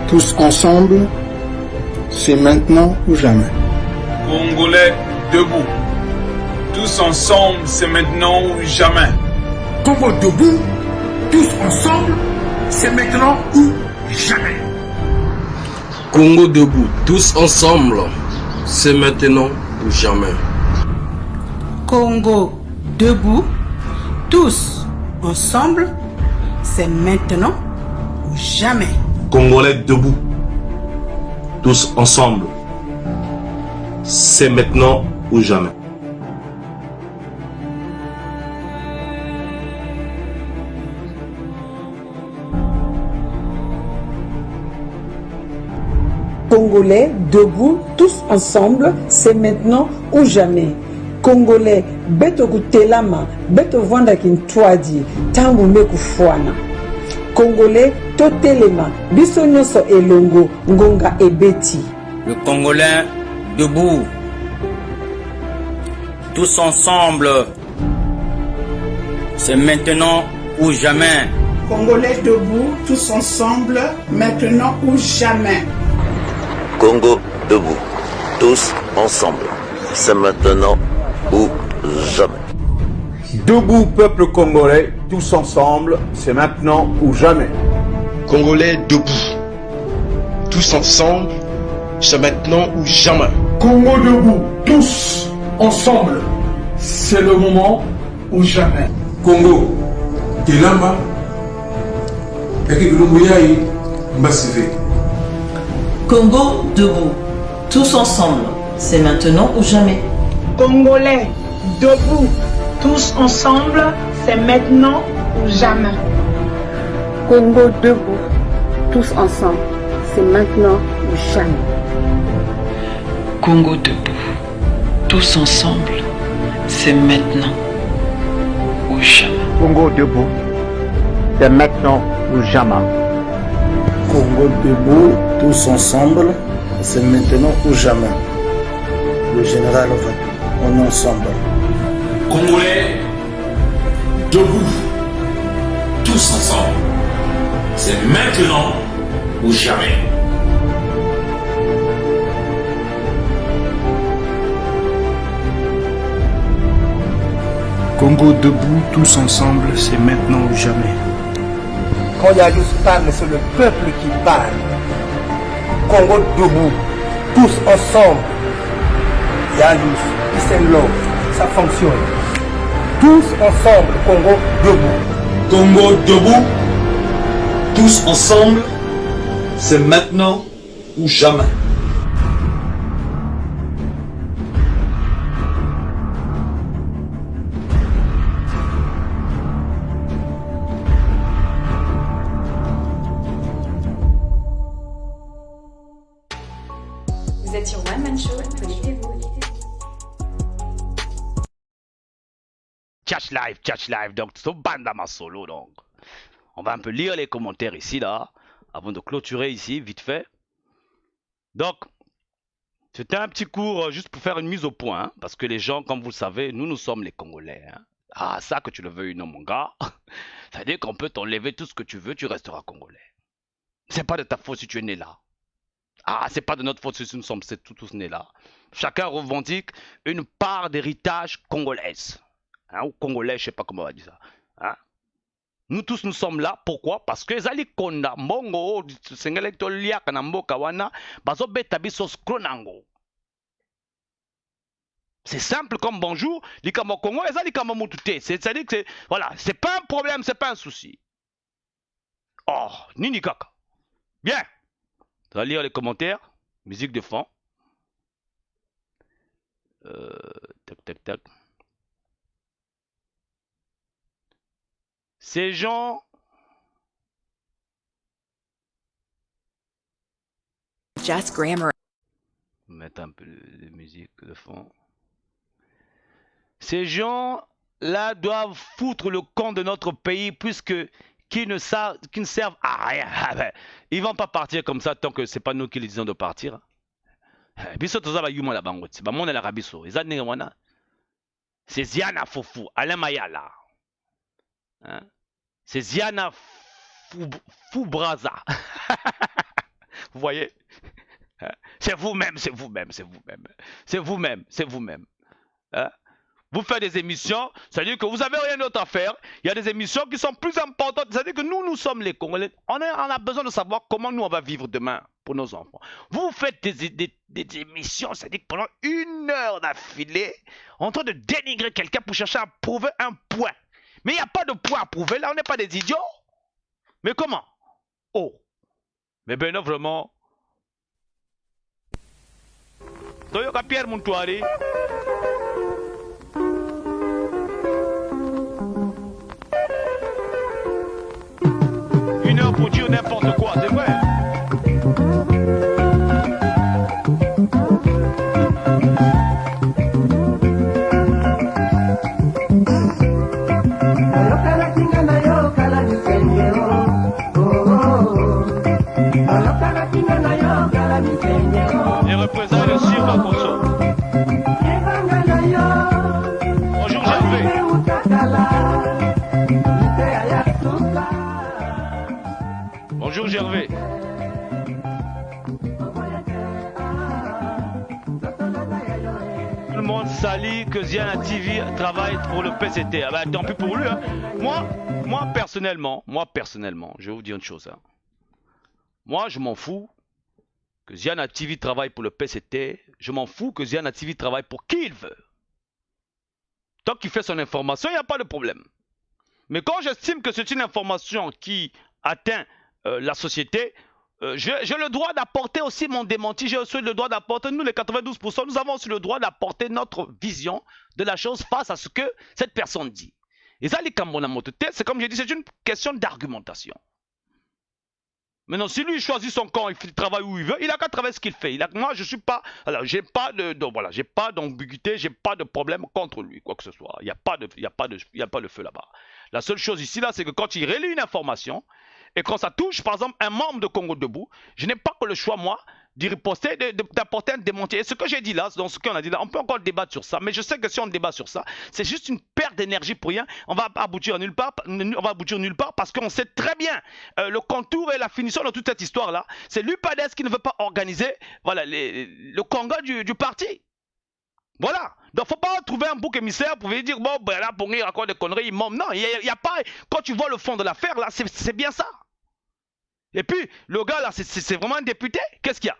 S12: Tous ensemble, c'est maintenant ou jamais.
S13: Congolais debout. Tous ensemble, c'est maintenant ou jamais.
S9: Congo debout, tous ensemble, c'est maintenant ou jamais.
S14: Congo debout, tous ensemble, c'est maintenant ou jamais.
S15: Congo debout, tous ensemble, c'est maintenant ou jamais.
S8: Congolais debout, tous ensemble, c'est maintenant ou jamais.
S16: Congolais debout, tous ensemble, c'est maintenant ou jamais. Congolais, beto kutelama, beto vanda kintwadi, tangu meku fwana. Congolais, totelema, biso nyonso elongo, ngonga ebeti.
S17: Le Congolais debout, tous ensemble, c'est maintenant ou jamais.
S15: Congolais debout, tous ensemble, maintenant ou jamais.
S18: Congo debout, tous ensemble, c'est maintenant ou jamais.
S19: Debout peuple congolais, tous ensemble, c'est maintenant ou jamais.
S20: Congolais debout, tous ensemble, c'est maintenant ou jamais.
S9: Congo debout, tous ensemble, c'est le moment ou jamais.
S2: Congo, Telama, Ekigulumbuyaï, Mbassivé.
S21: Congo debout, tous ensemble, c'est maintenant ou jamais.
S22: Congolais debout, tous ensemble, c'est maintenant ou jamais.
S23: Congo debout, tous ensemble, c'est maintenant ou jamais.
S24: Congo debout, tous ensemble, c'est maintenant ou jamais.
S12: Congo debout, c'est maintenant ou jamais.
S25: Congo debout, tous ensemble, c'est maintenant ou jamais. Le général va, on est ensemble.
S26: Congolais debout, tous ensemble, c'est maintenant ou jamais.
S12: Congo debout, tous ensemble, c'est maintenant ou jamais.
S25: Quand Yalous parle, c'est le peuple qui parle. Congo debout, tous ensemble. Yalous, Issenlo, ça fonctionne. Tous ensemble, Congo debout.
S26: Congo debout, tous ensemble, c'est maintenant ou jamais.
S1: Vous êtes sur One Man Show, connectez-vous.
S3: Catch live, donc c'est Bandama Solo, donc. On va un peu lire les commentaires ici, là, avant de clôturer ici, vite fait. Donc, c'était un petit cours juste pour faire une mise au point, hein, parce que les gens, comme vous le savez, nous sommes les Congolais. Hein. Ah, ça que tu le veuilles ou non, mon gars, ça veut dire qu'on peut t'enlever tout ce que tu veux, tu resteras Congolais. C'est pas de ta faute si tu es né là. Ah, c'est pas de notre faute si nous sommes tous nés là. Chacun revendique une part d'héritage congolaise. Hein, ou congolais, je sais pas comment on va dire ça. Hein? Nous tous, nous sommes là. Pourquoi? Parce que Zali Konda, Mongo, Sengele Tolia, Kanambo, Kawana, Bazo Betabiso Skronango. C'est simple comme bonjour. Likamo Congo, Zali Kamo Mutute. C'est-à-dire que voilà, c'est pas un problème, c'est pas un souci. Oh, Nini Kaka. Bien. On va lire les commentaires. Musique de fond. Tac. Ces gens...
S4: Just grammar.
S3: Mettre un peu de musique de fond. Ces gens-là doivent foutre le camp de notre pays puisque qui ne servent à rien. Ils vont pas partir comme ça tant que c'est pas nous qui les disons de partir. C'est Ziana Fofu, Alain Mayala. Hein? C'est Ziana Foubraza. Vous voyez? C'est vous-même. Hein? Vous faites des émissions, c'est-à-dire que vous n'avez rien d'autre à faire. Il y a des émissions qui sont plus importantes. C'est-à-dire que nous sommes les Congolais. On a besoin de savoir comment nous on va vivre demain pour nos enfants. Vous faites des émissions, c'est-à-dire que pendant 1 heure d'affilée, en train de dénigrer quelqu'un pour chercher à prouver un point. Mais il n'y a pas de point à prouver. Là, on n'est pas des idiots. Mais comment? Oh. Mais ben non, vraiment. Toyoka Pierre Montouari. Pour dire n'importe quoi, c'est vrai. Les représailles sur la console. Bonjour Gervais. Bonjour Gervais. Tout le monde salit que Ziana TV travaille pour le PCT. Ah bah tant pis pour lui. Hein. Moi personnellement, je vais vous dire une chose. Hein. Moi je m'en fous que Ziana TV travaille pour le PCT. Je m'en fous que Ziana TV travaille pour qui il veut. Tant qu'il fait son information, il n'y a pas de problème. Mais quand j'estime que c'est une information qui atteint la société, j'ai le droit d'apporter aussi mon démenti, j'ai aussi le droit d'apporter, nous les 92%, nous avons aussi le droit d'apporter notre vision de la chose face à ce que cette personne dit. Et ça, c'est comme j'ai dit, c'est une question d'argumentation. Maintenant, si lui choisit son camp, il travaille où il veut, il a qu'à travailler ce qu'il fait. Moi, je suis pas, alors j'ai pas j'ai pas d'ambiguïté, j'ai pas de problème contre lui, quoi que ce soit. Il n'y a pas de feu là-bas. La seule chose ici, là, c'est que quand il relie une information, et quand ça touche, par exemple, un membre de Congo Debout, je n'ai pas que le choix, moi, d'y riposter, d'apporter un démenti. Et ce que j'ai dit là, dans ce qu'on a dit là, on peut encore débattre sur ça. Mais je sais que si on débat sur ça, c'est juste une perte d'énergie pour rien. On va aboutir nulle part. Parce qu'on sait très bien le contour et la finition de toute cette histoire-là. C'est l'UPADES qui ne veut pas organiser voilà, le Congo du parti. Voilà. Donc, faut pas trouver un bouc émissaire pour venir dire, bon, ben là, pour il raconte des conneries, il monte. Non, il y a pas. Quand tu vois le fond de l'affaire, là, c'est bien ça. Et puis, le gars, là, c'est vraiment un député. Qu'est-ce qu'il y a?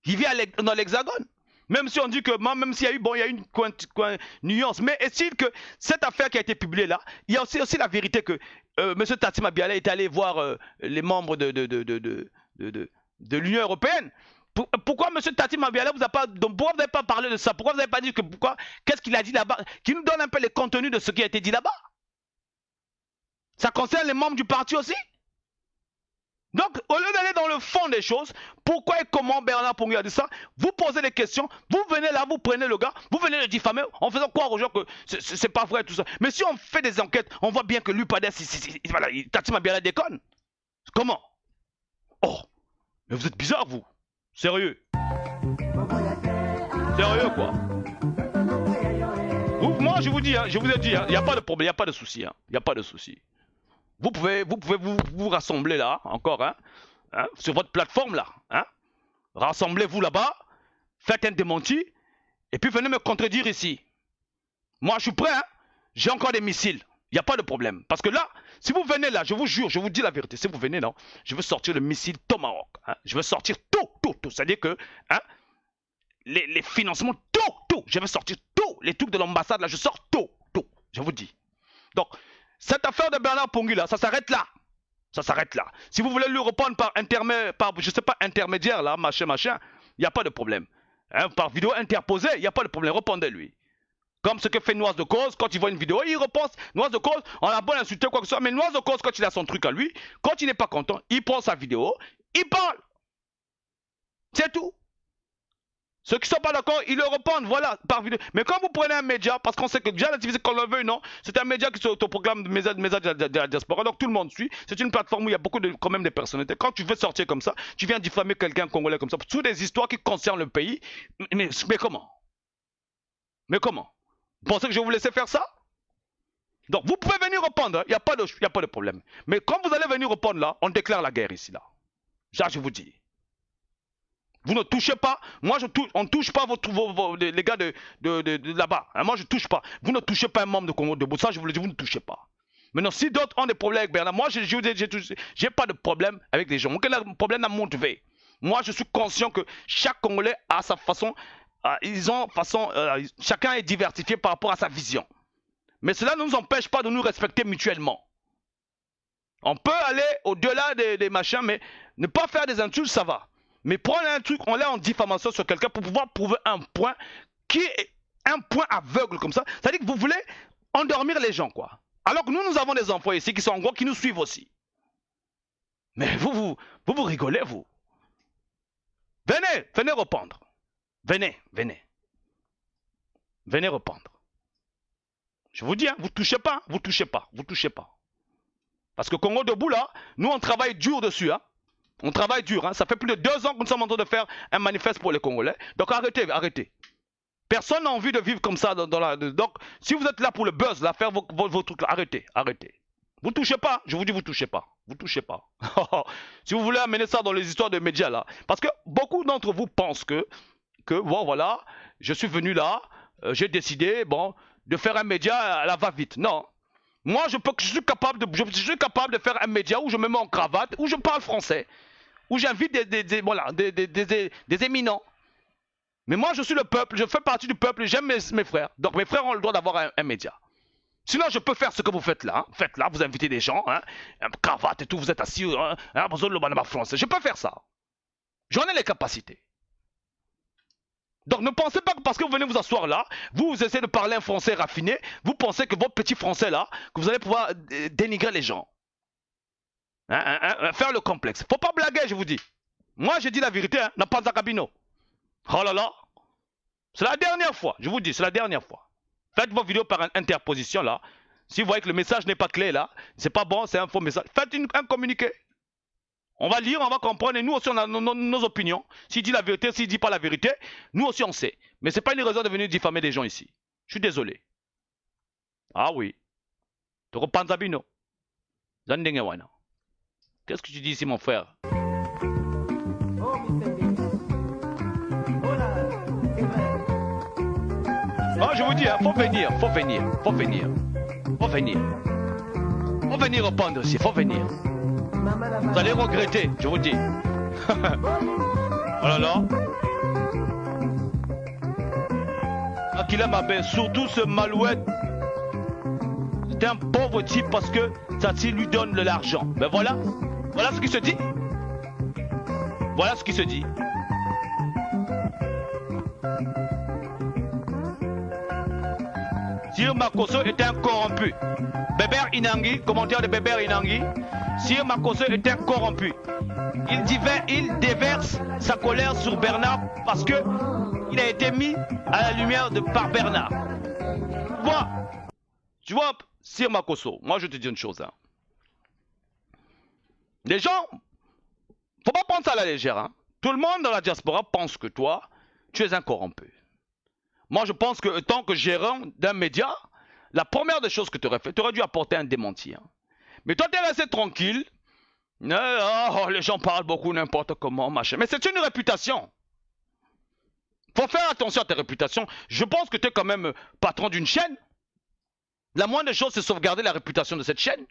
S3: Il vit dans l'Hexagone. Même si on dit que, même s'il y a eu, bon, il y a une nuance. Mais est-il que cette affaire qui a été publiée là, il y a aussi la vérité que Monsieur Tati Mabiala est allé voir les membres de l'Union européenne. Pourquoi M. Tati Mabiala pourquoi vous n'avez pas parlé de ça? Pourquoi vous n'avez pas dit qu'est-ce qu'il a dit là-bas? Qui nous donne un peu les contenus de ce qui a été dit là-bas. Ça concerne les membres du parti aussi. Donc, au lieu d'aller dans le fond des choses, pourquoi et comment Bernard Pongué a dit ça? Vous posez des questions, vous venez là, vous prenez le gars, vous venez le diffamer en faisant croire aux gens que c'est pas vrai tout ça. Mais si on fait des enquêtes, on voit bien que l'UPADES, voilà, Tati Mabiala déconne. Comment? Oh, mais vous êtes bizarre, vous. Sérieux. Sérieux, quoi. Moi, je vous dis, je vous ai dit, il n'y a pas de problème, il n'y a pas de souci. Il n'y a pas de souci. Vous pouvez vous rassembler là, encore, sur votre plateforme là. Rassemblez-vous là-bas, faites un démenti, et puis venez me contredire ici. Moi, je suis prêt, j'ai encore des missiles. Il n'y a pas de problème. Parce que là, si vous venez là, je vous jure, je vous dis la vérité, si vous venez là, je veux sortir le missile Tomahawk. Je veux sortir tout. C'est-à-dire que les financements, tout. Je veux sortir tout. Les trucs de l'ambassade là, je sors tout. Je vous dis. Donc, cette affaire de Bernard Pongué là, ça s'arrête là. Ça s'arrête là. Si vous voulez lui reprendre par je sais pas, intermédiaire là, machin, il n'y a pas de problème. Par vidéo interposée, il n'y a pas de problème, répondez-lui. Comme ce que fait Noise de Cause, quand il voit une vidéo, il repense. Noise de Cause, on a beau l'insulter quoi que ce soit, mais Noise de Cause, quand il a son truc à lui, quand il n'est pas content, il prend sa vidéo, il parle. C'est tout. Ceux qui ne sont pas d'accord, ils le répondent, voilà, par vidéo. Mais quand vous prenez un média, parce qu'on sait que déjà la TV, qu'on le veut, non, c'est un média qui s'autoproclame de média de la diaspora, donc tout le monde suit. C'est une plateforme où il y a beaucoup quand même de personnalités. Quand tu veux sortir comme ça, tu viens diffamer quelqu'un congolais comme ça, sur des histoires qui concernent le pays. Mais comment? Mais comment? Vous pensez que je vais vous laisser faire ça? Donc vous pouvez venir répondre, il n'y a pas de problème. Mais quand vous allez venir répondre là, on déclare la guerre ici là. Ça je vous dis. Vous ne touchez pas, on ne touche pas les gars de là-bas. Moi je ne touche pas. Vous ne touchez pas un membre de Congo Debout. Ça je vous le dis, vous ne touchez pas. Maintenant si d'autres ont des problèmes avec Bernard, moi j'ai pas de problème avec les gens. Aucun problème n'a monté. Moi je suis conscient que chaque Congolais a sa façon. Chacun est diversifié par rapport à sa vision. Mais cela ne nous empêche pas de nous respecter mutuellement. On peut aller au-delà des machins, mais ne pas faire des insultes, ça va. Mais prendre un truc, on l'est en diffamation sur quelqu'un pour pouvoir prouver un point qui est un point aveugle comme ça. C'est-à-dire que vous voulez endormir les gens, quoi. Alors que nous avons des enfants ici qui sont en gros, qui nous suivent aussi. Mais vous rigolez, vous. Venez répondre. Venez répondre. Je vous dis, vous touchez pas. Parce que Congo Debout là, nous on travaille dur dessus. On travaille dur. Ça fait plus de 2 ans que nous sommes en train de faire un manifeste pour les Congolais. Donc arrêtez. Personne n'a envie de vivre comme ça. Donc si vous êtes là pour le buzz, là, faire vos trucs là, arrêtez. Vous touchez pas, je vous dis, vous touchez pas. Si vous voulez amener ça dans les histoires de médias là. Parce que beaucoup d'entre vous pensent que bon voilà, je suis venu là, j'ai décidé de faire un média à la va-vite. Non. Moi je suis capable de faire un média où je me mets en cravate, où je parle français, où j'invite des éminents. Mais moi je suis le peuple, je fais partie du peuple, j'aime mes frères. Donc mes frères ont le droit d'avoir un média. Sinon je peux faire ce que vous faites là. Faites là, vous invitez des gens, cravate et tout, vous êtes assis, le français. Je peux faire ça. J'en ai les capacités. Donc ne pensez pas que parce que vous venez vous asseoir là, vous essayez de parler un français raffiné, vous pensez que votre petit français là, que vous allez pouvoir dénigrer les gens. Faire le complexe. Faut pas blaguer, je vous dis. Moi j'ai dit la vérité, n'a pas Zakabino. Oh là là. C'est la dernière fois, je vous dis, c'est la dernière fois. Faites vos vidéos par interposition là. Si vous voyez que le message n'est pas clair là, c'est pas bon, c'est un faux message. Faites un communiqué. On va lire, on va comprendre, et nous aussi on a nos opinions. S'il dit la vérité, s'il dit pas la vérité, nous aussi on sait. Mais c'est pas une raison de venir diffamer des gens ici. Je suis désolé. Ah oui. Toropanzabino. Zandengewana. Qu'est-ce que tu dis ici mon frère? Oh je vous dis, faut venir. Faut venir répondre aussi, faut venir. Vous allez regretter, je vous dis. Oh là là. Akila Mabé, surtout ce Malouette. C'est un pauvre type parce que Tati lui donne de l'argent. Ben voilà. Voilà ce qui se dit. Voilà ce qui se dit. Sir Makosso est un corrompu. Bébert Inangi, commentaire de Bébert Inangi. Sir Makosso est un corrompu. Il déverse sa colère sur Bernard parce que il a été mis à la lumière par Bernard. Tu vois, Sir Makosso, moi je te dis une chose. Hein. Les gens, faut pas prendre ça à la légère. Hein. Tout le monde dans la diaspora pense que toi, tu es un corrompu. Moi je pense que tant que gérant d'un média, la première des choses que tu aurais fait, tu aurais dû apporter un démenti. Hein. Mais toi tu es resté tranquille. Oh, les gens parlent beaucoup n'importe comment, machin. Mais c'est une réputation. Faut faire attention à tes réputations. Je pense que tu es quand même patron d'une chaîne. La moindre des choses, c'est sauvegarder la réputation de cette chaîne.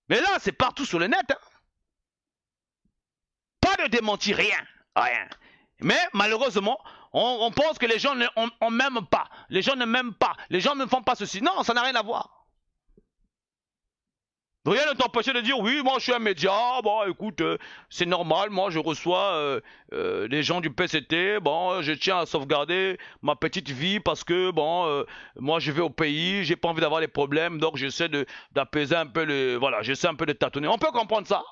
S3: Mais là, c'est partout sur le net. Hein. Pas de démenti, rien. Mais malheureusement, on pense que les gens ne m'aiment pas. Les gens ne m'aiment pas. Les gens ne font pas ceci. Non, ça n'a rien à voir. Rien ne t'empêche de dire oui, moi je suis un média, bon écoute, c'est normal, moi je reçois les gens du PCT, bon je tiens à sauvegarder ma petite vie parce que bon, moi je vais au pays, j'ai pas envie d'avoir les problèmes, donc j'essaie d'apaiser un peu le, voilà, j'essaie un peu de tâtonner. On peut comprendre ça,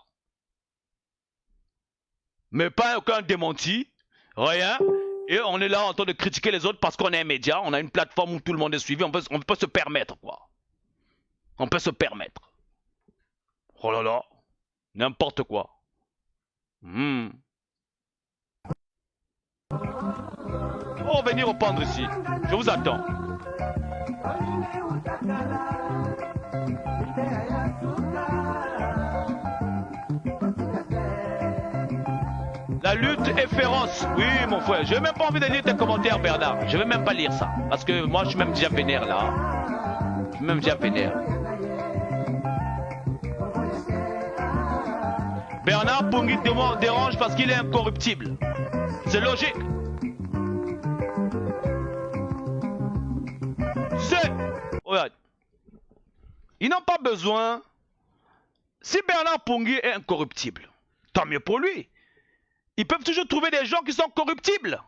S3: mais pas aucun démenti, rien, et on est là en train de critiquer les autres parce qu'on est un média, on a une plateforme où tout le monde est suivi, on peut se permettre quoi, on peut se permettre. Oh là là, n'importe quoi. Oh, venez reprendre ici. Je vous attends. La lutte est féroce. Oui, mon frère. Je n'ai même pas envie de lire tes commentaires, Bernard. Je ne vais même pas lire ça. Parce que moi, je suis même déjà vénère là. Je suis même déjà vénère. Bernard Pongui dérange parce qu'il est incorruptible. C'est logique. Regarde. Ils n'ont pas besoin. Si Bernard Pongui est incorruptible, tant mieux pour lui. Ils peuvent toujours trouver des gens qui sont corruptibles.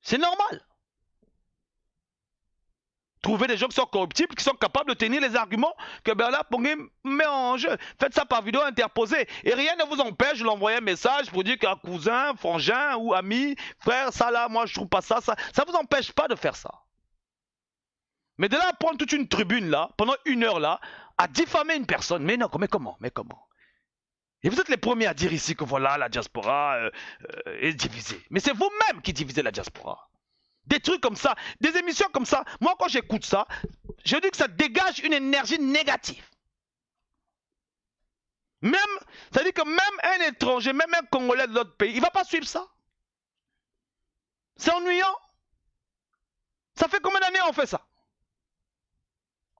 S3: C'est normal. Trouver des gens qui sont corruptibles, qui sont capables de tenir les arguments que Bernard Pongui met en jeu. Faites ça par vidéo interposée. Et rien ne vous empêche de l'envoyer un message pour dire qu'un cousin, frangin ou ami, frère, ça là, moi je trouve pas ça. Ça vous empêche pas de faire ça. Mais de là à prendre toute une tribune là, pendant 1 heure là, à diffamer une personne. Mais non, mais comment? Et vous êtes les premiers à dire ici que voilà, la diaspora est divisée. Mais c'est vous-même qui divisez la diaspora. Des trucs comme ça, des émissions comme ça, moi quand j'écoute ça, je dis que ça dégage une énergie négative. Même, ça dit que même un étranger, même un Congolais de l'autre pays, il ne va pas suivre ça. C'est ennuyant. Ça fait combien d'années on fait ça?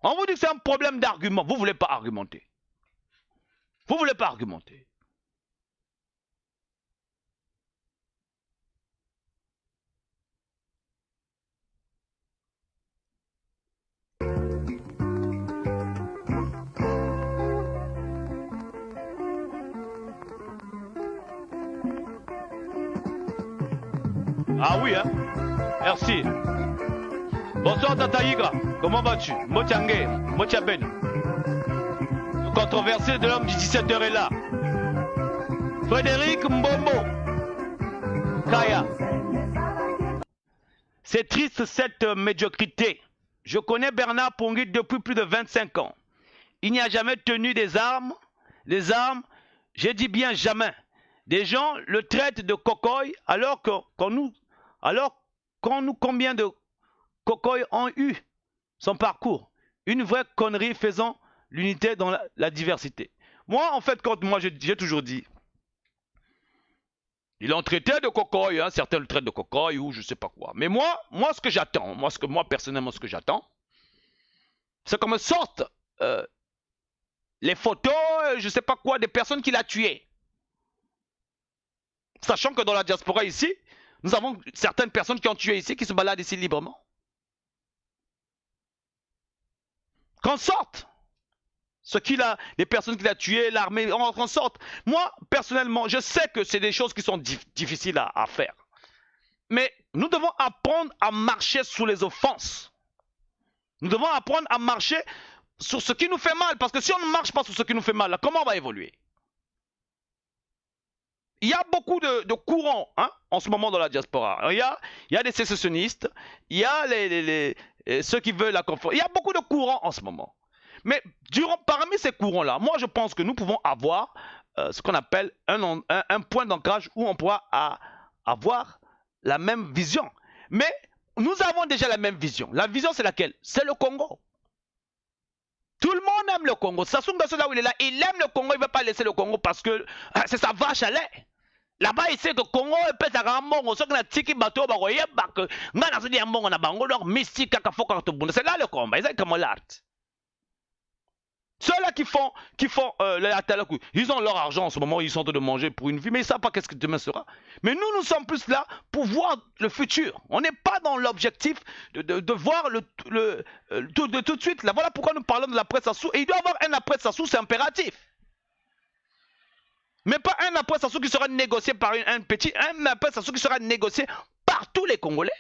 S3: On vous dit que c'est un problème d'argument. Vous ne voulez pas argumenter. Vous ne voulez pas argumenter. Ah oui, hein? Merci. Bonsoir Tata Yiga. Comment vas-tu? Motiangé, Motiaben. Le controversé de l'homme du 17h est là. Frédéric Mbombo. Kaya. C'est triste cette médiocrité. Je connais Bernard Pongui depuis plus de 25 ans. Il n'y a jamais tenu des armes. Les armes, j'ai dit bien jamais. Des gens le traitent de cocoy alors qu'on nous combien de cocoy ont eu son parcours. Une vraie connerie faisant l'unité dans la diversité. Moi, en fait, quand moi j'ai toujours dit, ils l'ont traité de cocoy, hein, certains le traitent de cocoy ou je sais pas quoi. Mais moi ce que j'attends, moi personnellement ce que j'attends, c'est qu'on me sorte les photos, je sais pas quoi, des personnes qu'il a tuées. Sachant que dans la diaspora ici, nous avons certaines personnes qui ont tué ici, qui se baladent ici librement. Qu'on sorte. Les personnes qu'il a tuées, l'armée, qu'on sorte. Moi, personnellement, je sais que c'est des choses qui sont difficiles à faire. Mais nous devons apprendre à marcher sous les offenses. Nous devons apprendre à marcher sur ce qui nous fait mal. Parce que si on ne marche pas sur ce qui nous fait mal, là, comment on va évoluer? Il y a beaucoup de courants en ce moment dans la diaspora. Il y a des sécessionnistes, il y a ceux qui veulent la conformité. Il y a beaucoup de courants en ce moment. Mais parmi ces courants-là, moi je pense que nous pouvons avoir ce qu'on appelle un point d'ancrage où on pourra avoir la même vision. Mais nous avons déjà la même vision. La vision c'est laquelle? C'est le Congo. Tout le monde aime le Congo. Sassou Nguesso là où il est là, il aime le Congo, il ne veut pas laisser le Congo parce que c'est sa vache à lait. Là-bas, il sait que le Congo est peut-être un monde. C'est là le combat. Ceux-là qui font ils ont leur argent en ce moment, ils sont en train de manger pour une vie, mais ils ne savent pas qu'est-ce que demain sera. Mais nous sommes plus là pour voir le futur. On n'est pas dans l'objectif de voir tout de suite. Là, voilà pourquoi nous parlons de l'après Sassou. Et il doit y avoir un après Sassou, c'est impératif. Mais pas un après Sassou qui sera négocié par un après Sassou qui sera négocié par tous les Congolais.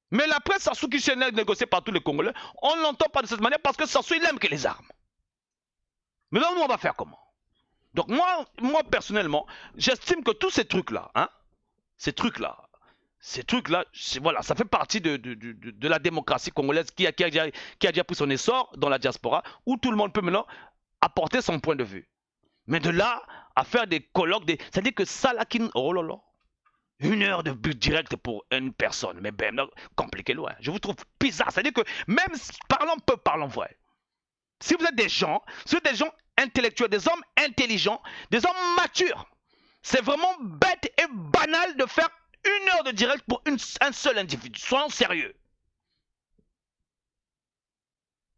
S3: Mais l'après Sassou qui sera négocié par tous les Congolais, on ne l'entend pas de cette manière parce que Sassou il aime que les armes. Mais là, nous on va faire comment? Donc moi personnellement, j'estime que tous ces trucs-là, voilà, ça fait partie de la démocratie congolaise qui a déjà pris son essor dans la diaspora, où tout le monde peut maintenant apporter son point de vue. Mais de là à faire des colloques, c'est-à-dire que ça là oh là là, 1 heure de but direct pour une personne, mais ben compliqué loin. Je vous trouve bizarre, c'est-à-dire que même parlons peu, parlons vrai. Si vous êtes des gens intellectuels, des hommes intelligents, des hommes matures, c'est vraiment bête et banal de faire 1 heure de direct pour un seul individu. Soyons sérieux.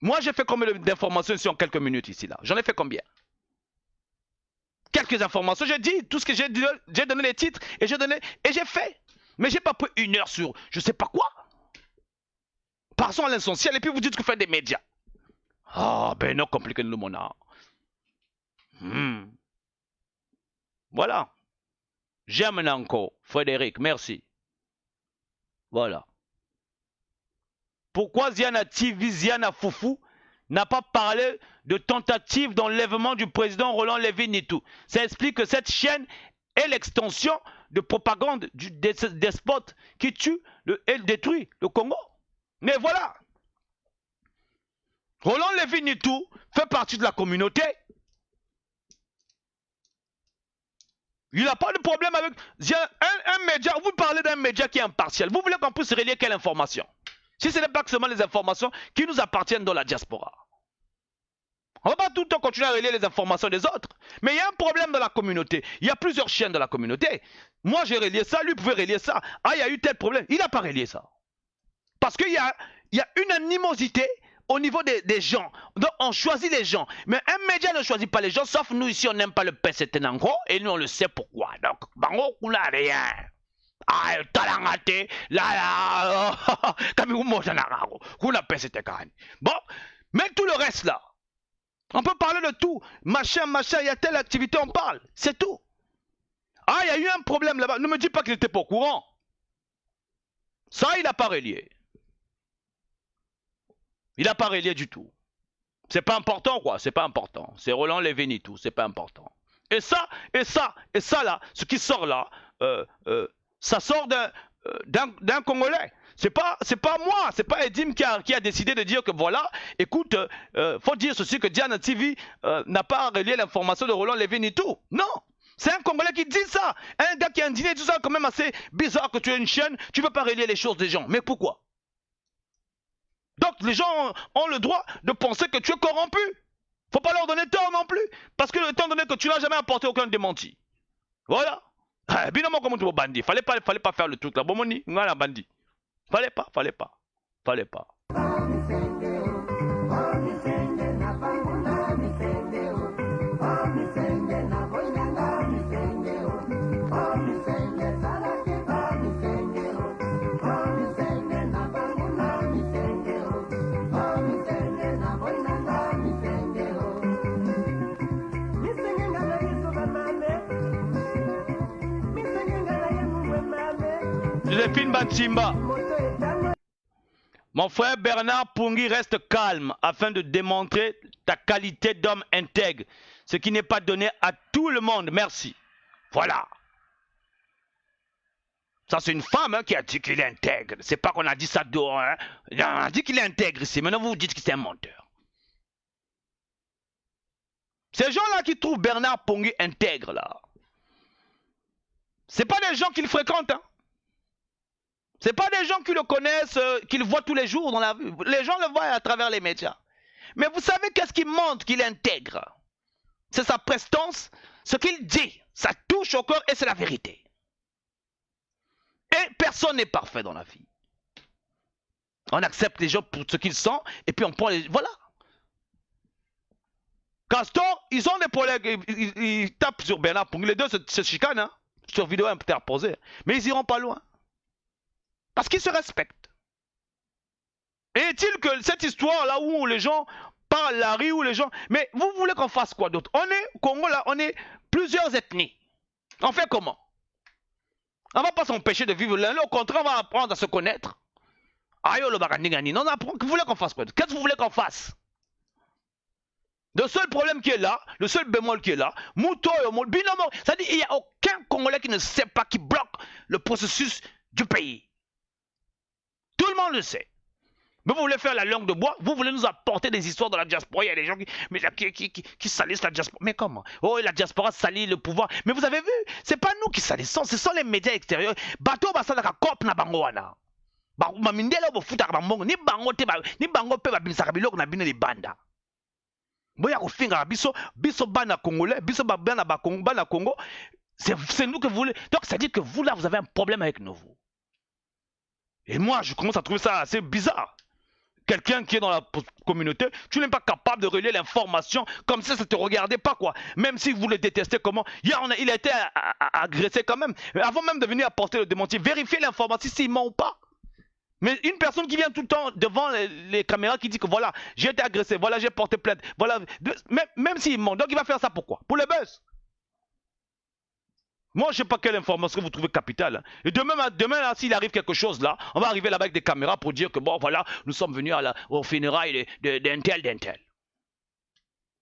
S3: Moi, j'ai fait combien d'informations ici en quelques minutes ici là? J'en ai fait combien? Quelques informations. J'ai dit tout ce que j'ai dit, j'ai donné les titres et j'ai fait. Mais j'ai pas pris 1 heure sur je sais pas quoi. Passons à l'essentiel et puis vous dites que vous faites des médias. Ah ben non, compliqué le monde. Voilà. J'aime encore Frédéric, merci. Voilà. Pourquoi Ziana TV, Ziana Foufou n'a pas parlé de tentative d'enlèvement du président Roland Lévy-Nitou? Ça explique que cette chaîne est l'extension de propagande des despotes qui tue et détruit le Congo. Mais voilà. Roland Lévy-Nitou fait partie de la communauté. Il n'a pas de problème avec un média. Vous parlez d'un média qui est impartial. Vous voulez qu'on puisse relier quelle information? Si ce n'est pas seulement les informations qui nous appartiennent dans la diaspora. On ne va pas tout le temps continuer à relier les informations des autres. Mais il y a un problème dans la communauté. Il y a plusieurs chaînes dans la communauté. Moi, j'ai relié ça, lui pouvait relier ça. Ah, il y a eu tel problème. Il n'a pas relié ça. Parce qu'il y a une animosité au niveau des gens. Donc, on choisit les gens. Mais un média ne choisit pas les gens, sauf nous ici, on n'aime pas le PCT Nango. Et nous, on le sait pourquoi. Donc, Bango, on n'a rien. Ah, talangate, là, bon, mais tout le reste là, on peut parler de tout, machin, il y a telle activité, on parle, c'est tout. Ah, il y a eu un problème là-bas, ne me dis pas qu'il n'était pas au courant. Ça, il n'a pas relié. Il n'a pas relié du tout. C'est pas important quoi, c'est pas important. C'est Roland Lévy-Nitou, c'est pas important. Et ça là, ce qui sort là, ça sort d'un Congolais. C'est pas moi, c'est pas Edim qui a décidé de dire que voilà, écoute, faut dire ceci que Diana TV n'a pas relié l'information de Roland Lévy-Nitou. Non, c'est un Congolais qui dit ça. Un gars qui a un dîner, tout ça, quand même assez bizarre que tu aies une chaîne, tu veux pas relier les choses des gens. Mais pourquoi? Donc les gens ont le droit de penser que tu es corrompu. Faut pas leur donner tort non plus. Parce que étant donné que tu n'as jamais apporté aucun démenti. Voilà. Binomo comme tu bandit. Fallait pas faire le truc là. Bon moni, on a bandit. Fallait pas. Joséphine Batimba. Mon frère Bernard Pongui reste calme afin de démontrer ta qualité d'homme intègre, ce qui n'est pas donné à tout le monde. Merci. Voilà. Ça, c'est une femme qui a dit qu'il est intègre. C'est pas qu'on a dit ça dehors. Hein. On a dit qu'il est intègre ici. Maintenant, vous dites que c'est un menteur. Ces gens-là qui trouvent Bernard Pongui intègre, là, c'est pas des gens qu'il fréquente. Hein. C'est pas des gens qui le connaissent, qu'il voit tous les jours dans la rue. Les gens le voient à travers les médias. Mais vous savez qu'est-ce qui montre qu'il est intègre? C'est sa prestance, ce qu'il dit. Ça touche au cœur et c'est la vérité. Et personne n'est parfait dans la vie. On accepte les gens pour ce qu'ils sont et puis on prend les... Voilà. Castor, ils ont des problèmes. Ils tapent sur Bernard Pongui. Les deux se chicanent. Hein, sur vidéo interposée. Mais ils iront pas loin. Parce qu'ils se respectent. Et est-il que cette histoire là où les gens parlent la rue, où les gens... Mais vous voulez qu'on fasse quoi d'autre? On est au Congo là, on est plusieurs ethnies. On fait comment? On ne va pas s'empêcher de vivre l'un. Au contraire, on va apprendre à se connaître. Ayo le baganigani. Non, vous voulez qu'on fasse quoi? Qu'est-ce que vous voulez qu'on fasse? Le seul problème qui est là, le seul bémol qui est là, Mouto et Binomo, c'est-à-dire qu'il n'y a aucun Congolais qui ne sait pas, qui bloque le processus du pays. Tout le monde le sait. Mais vous voulez faire la langue de bois, vous voulez nous apporter des histoires de la diaspora. Il y a des gens qui salissent la diaspora. Mais comment? Oh, la diaspora salit le pouvoir. Mais vous avez vu, c'est pas nous qui salissons, ce sont les médias extérieurs. Bateau basalaka kop na bangoana. Mamindela bo futa bango ni bango te ba ni bango pe ba bimisaka biloko na bino li banda. Boya ko finga biso bana congolais, biso bana ba Congo, bana Congo. C'est nous que vous voulez. Donc ça dit que vous là vous avez un problème avec nous. Et moi je commence à trouver ça assez bizarre. Quelqu'un qui est dans la communauté, tu n'es pas capable de relayer l'information comme ça, ça te regardait pas quoi. Même si vous le détestez comment. Hier, il a été agressé quand même. Avant même de venir apporter le démenti, vérifiez l'information s'il ment ou pas. Mais une personne qui vient tout le temps devant les caméras qui dit que voilà, j'ai été agressé, voilà, j'ai porté plainte, voilà. Même s'il ment, donc il va faire ça pourquoi? Pour le buzz. Moi, je ne sais pas quelle information vous trouvez capitale. Et demain là, s'il arrive quelque chose là, on va arriver là-bas avec des caméras pour dire que bon, voilà, nous sommes venus au funérailles d'un tel.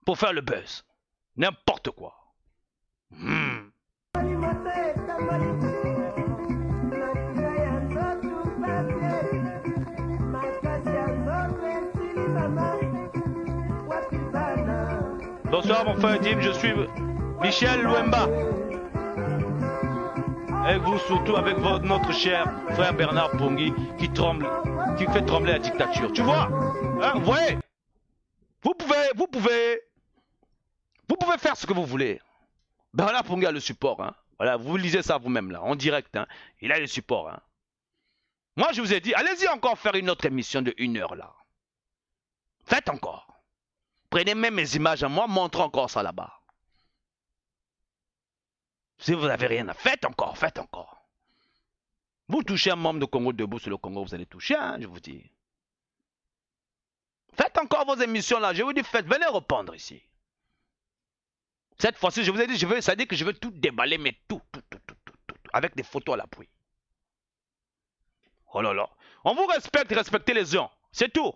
S3: Pour faire le buzz. N'importe quoi. Bonsoir mon frère Dim, je suis Michel Louemba. Et vous surtout avec notre cher frère Bernard Pongui qui fait trembler la dictature. Tu vois, hein, vous voyez, vous pouvez faire ce que vous voulez. Bernard Pongui a le support. Hein. Voilà, vous lisez ça vous-même là, en direct. Hein. Il a le support. Hein. Moi je vous ai dit, allez-y encore faire une autre émission de 1 heure là. Faites encore. Prenez même mes images à moi, montrez encore ça là-bas. Si vous n'avez rien à faire, faites encore. Vous touchez un membre de Congo debout sur le Congo, vous allez toucher, hein, je vous dis. Faites encore vos émissions là, je vous dis, venez répondre ici. Cette fois-ci, je vous ai dit, ça dit que je veux tout déballer, mais tout, avec des photos à l'appui. Oh là là. On vous respecte, respectez les gens, c'est tout.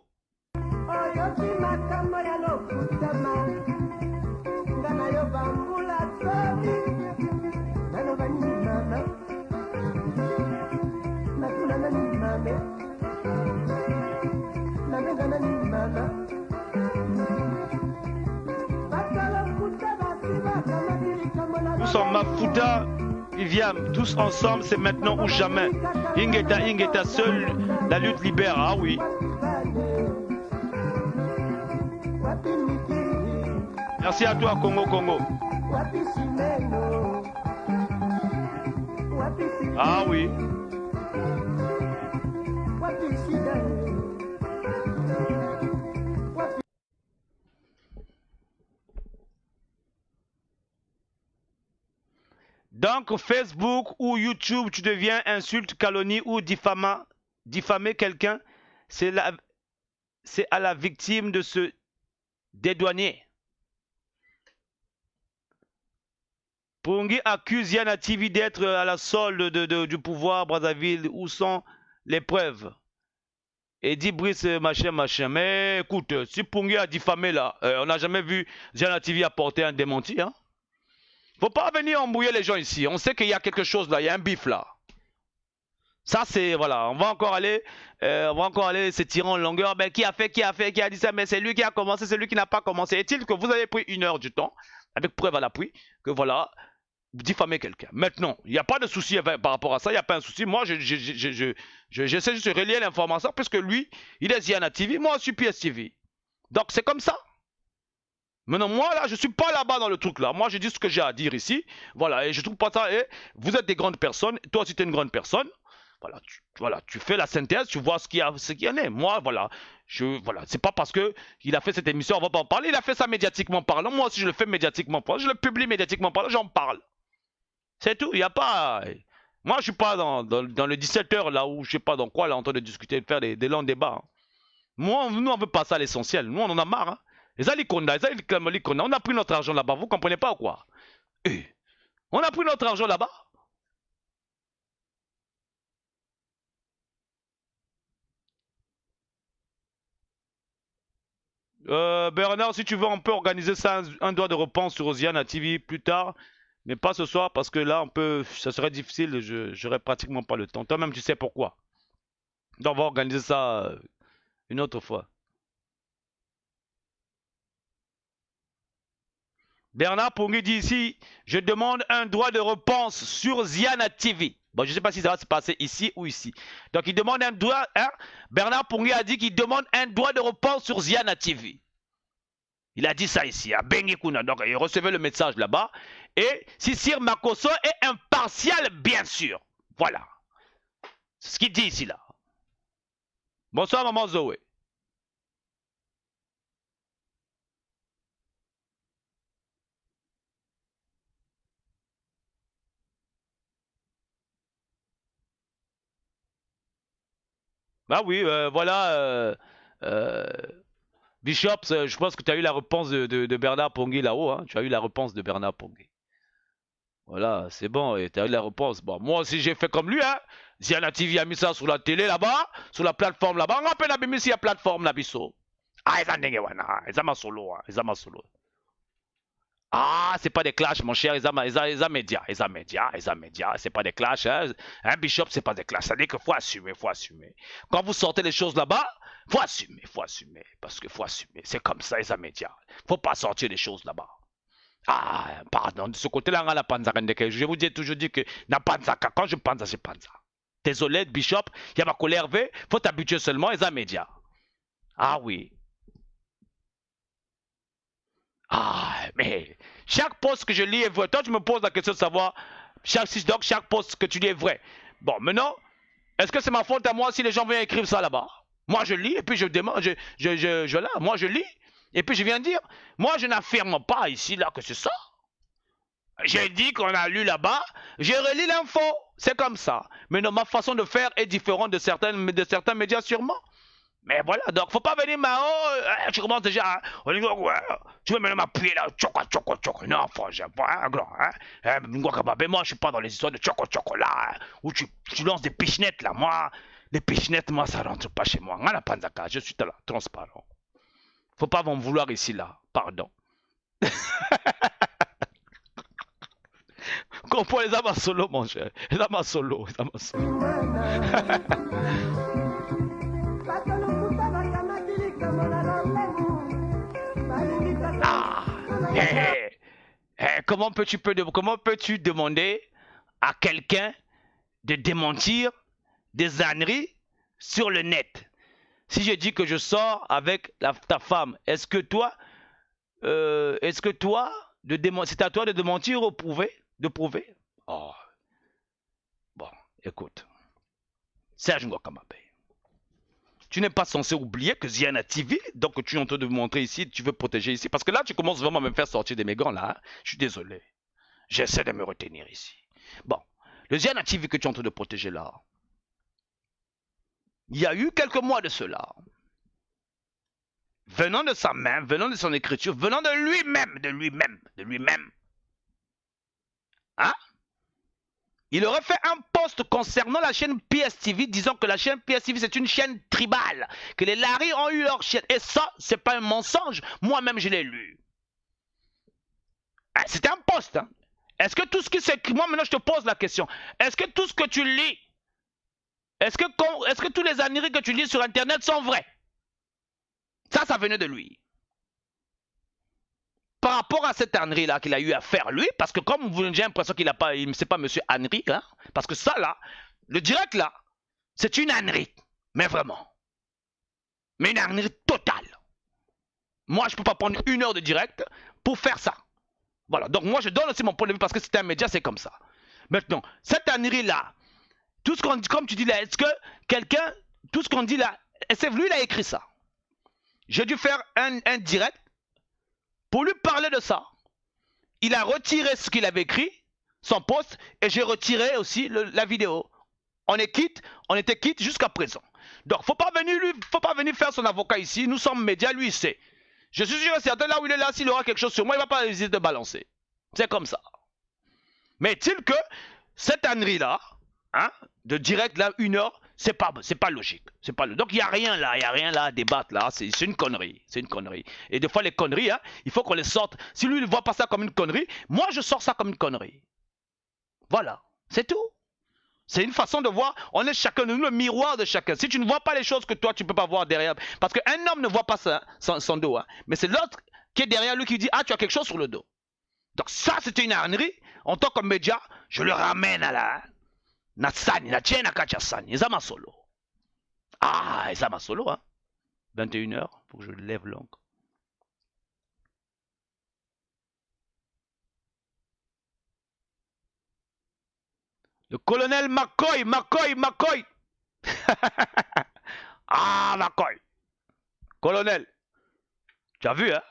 S3: Nous sommes Mafuta, Viviane, tous ensemble, c'est maintenant ou jamais. Ingeta, seul, la lutte libère, ah oui. Merci à toi, Congo. Ah oui. Donc, Facebook ou YouTube, tu deviens insulte, calomnie ou diffamer quelqu'un, c'est à la victime de se dédouaner. Pungi accuse Yana TV d'être à la solde du pouvoir Brazzaville. Où sont les preuves? Et dit Brice machin. Mais écoute, si Pungi a diffamé là, on n'a jamais vu Yana TV apporter un démenti. Hein? Faut pas venir embrouiller les gens ici. On sait qu'il y a quelque chose là, il y a un bif là. Ça c'est, voilà, on va encore aller s'étirer en longueur. Ben, qui a dit ça? Mais c'est lui qui a commencé, c'est lui qui n'a pas commencé. Est-il que vous avez pris 1 heure du temps, avec preuve à l'appui, que voilà, vous diffamez quelqu'un. Maintenant, il n'y a pas de souci par rapport à ça, il n'y a pas un souci. Moi, j'essaie juste de relier l'information, puisque lui, il est Ziana TV, moi, je suis PSTV. Donc, c'est comme ça. Maintenant, moi, là, je ne suis pas là-bas dans le truc, là. Moi, je dis ce que j'ai à dire ici. Voilà, et je trouve pas ça. Et vous êtes des grandes personnes, toi aussi, tu es une grande personne. Voilà, tu fais la synthèse, tu vois ce qu'il y en est. Moi, voilà, c'est pas parce que il a fait cette émission, on va pas en parler. Il a fait ça médiatiquement parlant. Moi aussi, je le fais médiatiquement parlant. Je le publie médiatiquement parlant, j'en parle. C'est tout. Il n'y a pas. Moi, je suis pas dans le 17h là où je sais pas dans quoi, là, en train de discuter, de faire des longs débats. Hein. Moi, nous, on veut pas ça à l'essentiel. Nous, on en a marre. Hein. On a pris notre argent là-bas. Vous comprenez pas ou quoi? On a pris notre argent là-bas. Bernard, si tu veux, on peut organiser ça, un doigt de repense sur Ziana TV plus tard, mais pas ce soir parce que là, ça serait difficile, j'aurais pratiquement pas le temps. Toi-même, tu sais pourquoi. Donc, on va organiser ça une autre fois. Bernard Pungi dit ici, je demande un droit de repense sur Ziana TV. Bon, je ne sais pas si ça va se passer ici ou ici. Donc, il demande un droit. Hein? Bernard Pungi a dit qu'il demande un droit de repense sur Ziana TV. Il a dit ça ici, à Bengikuna. Donc, il recevait le message là-bas. Et Sisir Makoso est impartial, bien sûr. Voilà. C'est ce qu'il dit ici, là. Bonsoir, maman Zoé. Bah oui, voilà. Bishop, je pense que tu as eu la réponse de Bernard Pongué là-haut. Hein. Tu as eu la réponse de Bernard Pongué. Voilà, c'est bon, et tu as eu la réponse. Bon, moi aussi j'ai fait comme lui. Hein. Ziana TV a mis ça sur la télé là-bas, sur la plateforme là-bas. On rappelle la mis sur la plateforme là-bisso. Ah, ils ont solo. Ah, c'est pas des clashs, mon cher, ils ont médias, c'est pas des clashs, hein. Un Bishop, c'est pas des clashs, ça dit qu'il faut assumer. Quand vous sortez les choses là-bas, faut assumer, parce qu'il faut assumer, c'est comme ça, ils ont médias. Faut pas sortir les choses là-bas. Ah, pardon, de ce côté-là, on a la panzaka, je vous ai toujours dit que na panzaka, quand je panza, c'est panza. Désolé, Bishop, il y a ma colère, faut t'habituer seulement, ils ont médias. Ah oui. Ah, mais chaque poste que je lis est vrai. Toi, tu me poses la question de savoir chaque poste que tu lis est vrai. Bon, maintenant, est-ce que c'est ma faute à moi si les gens viennent écrire ça là-bas? Moi, je lis et puis je demande, moi, je lis et puis je viens dire, moi, je n'affirme pas ici, là, que c'est ça. J'ai dit qu'on a lu là-bas, j'ai relis l'info, c'est comme ça. Mais non, ma façon de faire est différente de certains médias sûrement. Mais voilà, donc faut pas venir tu commences déjà, tu veux maintenant m'appuyer là, choco, non, franchement, moi je suis pas dans les histoires de choco là, où tu lances des pichenettes là, moi, les pichenettes, moi ça rentre pas chez moi, je suis là, transparent. Faut pas m'en vouloir ici là, pardon. Comprends les amas solo, mon cher, les amas solo. Comment peux-tu demander à quelqu'un de démentir des âneries sur le net? Si je dis que je sors avec ta femme, est-ce que toi, c'est à toi de démentir ou de prouver? Oh. Bon, écoute. Serge Ngokamabe. Tu n'es pas censé oublier que Ziana TV, donc tu es en train de me montrer ici, tu veux protéger ici. Parce que là, tu commences vraiment à me faire sortir de mes gants là. Hein. Je suis désolé. J'essaie de me retenir ici. Bon, le Ziana TV que tu es en train de protéger là, il y a eu quelques mois de cela. Venant de sa main, venant de son écriture, venant de lui-même, Hein? Il aurait fait un post concernant la chaîne PSTV, disant que la chaîne PSTV c'est une chaîne tribale, que les Larry ont eu leur chaîne. Et ça, c'est pas un mensonge. Moi-même, je l'ai lu. C'était un post. Hein? Est-ce que tout ce qui s'écrit, moi maintenant je te pose la question, est-ce que tout ce que tu lis, est-ce que tous les âneries que tu lis sur Internet sont vrais? Ça venait de lui. Par rapport à cette ânerie-là qu'il a eu à faire lui, parce que comme j'ai l'impression qu'il ne sait pas monsieur ânerie, hein, parce que ça là, le direct là, c'est une ânerie, mais vraiment. Mais une ânerie totale. Moi je ne peux pas prendre 1 heure de direct pour faire ça. Voilà, donc moi je donne aussi mon point de vue parce que c'est un média, c'est comme ça. Maintenant, cette ânerie-là, tout ce qu'on dit, comme tu dis là, est-ce que quelqu'un, tout ce qu'on dit là, c'est lui, il a écrit ça. J'ai dû faire un direct pour lui parler de ça. Il a retiré ce qu'il avait écrit, son post, et j'ai retiré aussi la vidéo. On était quitte jusqu'à présent. Donc, faut pas venir faire son avocat ici. Nous sommes médias, lui il sait. Je suis sûr et certain, là où il est là, s'il aura quelque chose sur moi, il ne va pas hésiter de balancer. C'est comme ça. Mais est-il que cette ânerie-là, hein, de direct là, 1 heure, c'est pas logique. Donc il n'y a rien là à débattre là, c'est une connerie. C'est une connerie. Et des fois les conneries, hein, il faut qu'on les sorte. Si lui il ne voit pas ça comme une connerie, moi je sors ça comme une connerie. Voilà, c'est tout. C'est une façon de voir, on est chacun de nous le miroir de chacun. Si tu ne vois pas les choses que toi tu ne peux pas voir derrière, parce qu'un homme ne voit pas ça, son dos, hein, mais c'est l'autre qui est derrière lui qui dit, ah tu as quelque chose sur le dos. Donc ça c'était une ânerie, en tant que média, je le ramène à la... Natsani, na tiena kachasani, Ezama solo. Ah, Ezama solo, hein. 21h, faut que je lève l'ongle. Le colonel McCoy. Ah, McCoy. Colonel, tu as vu, hein?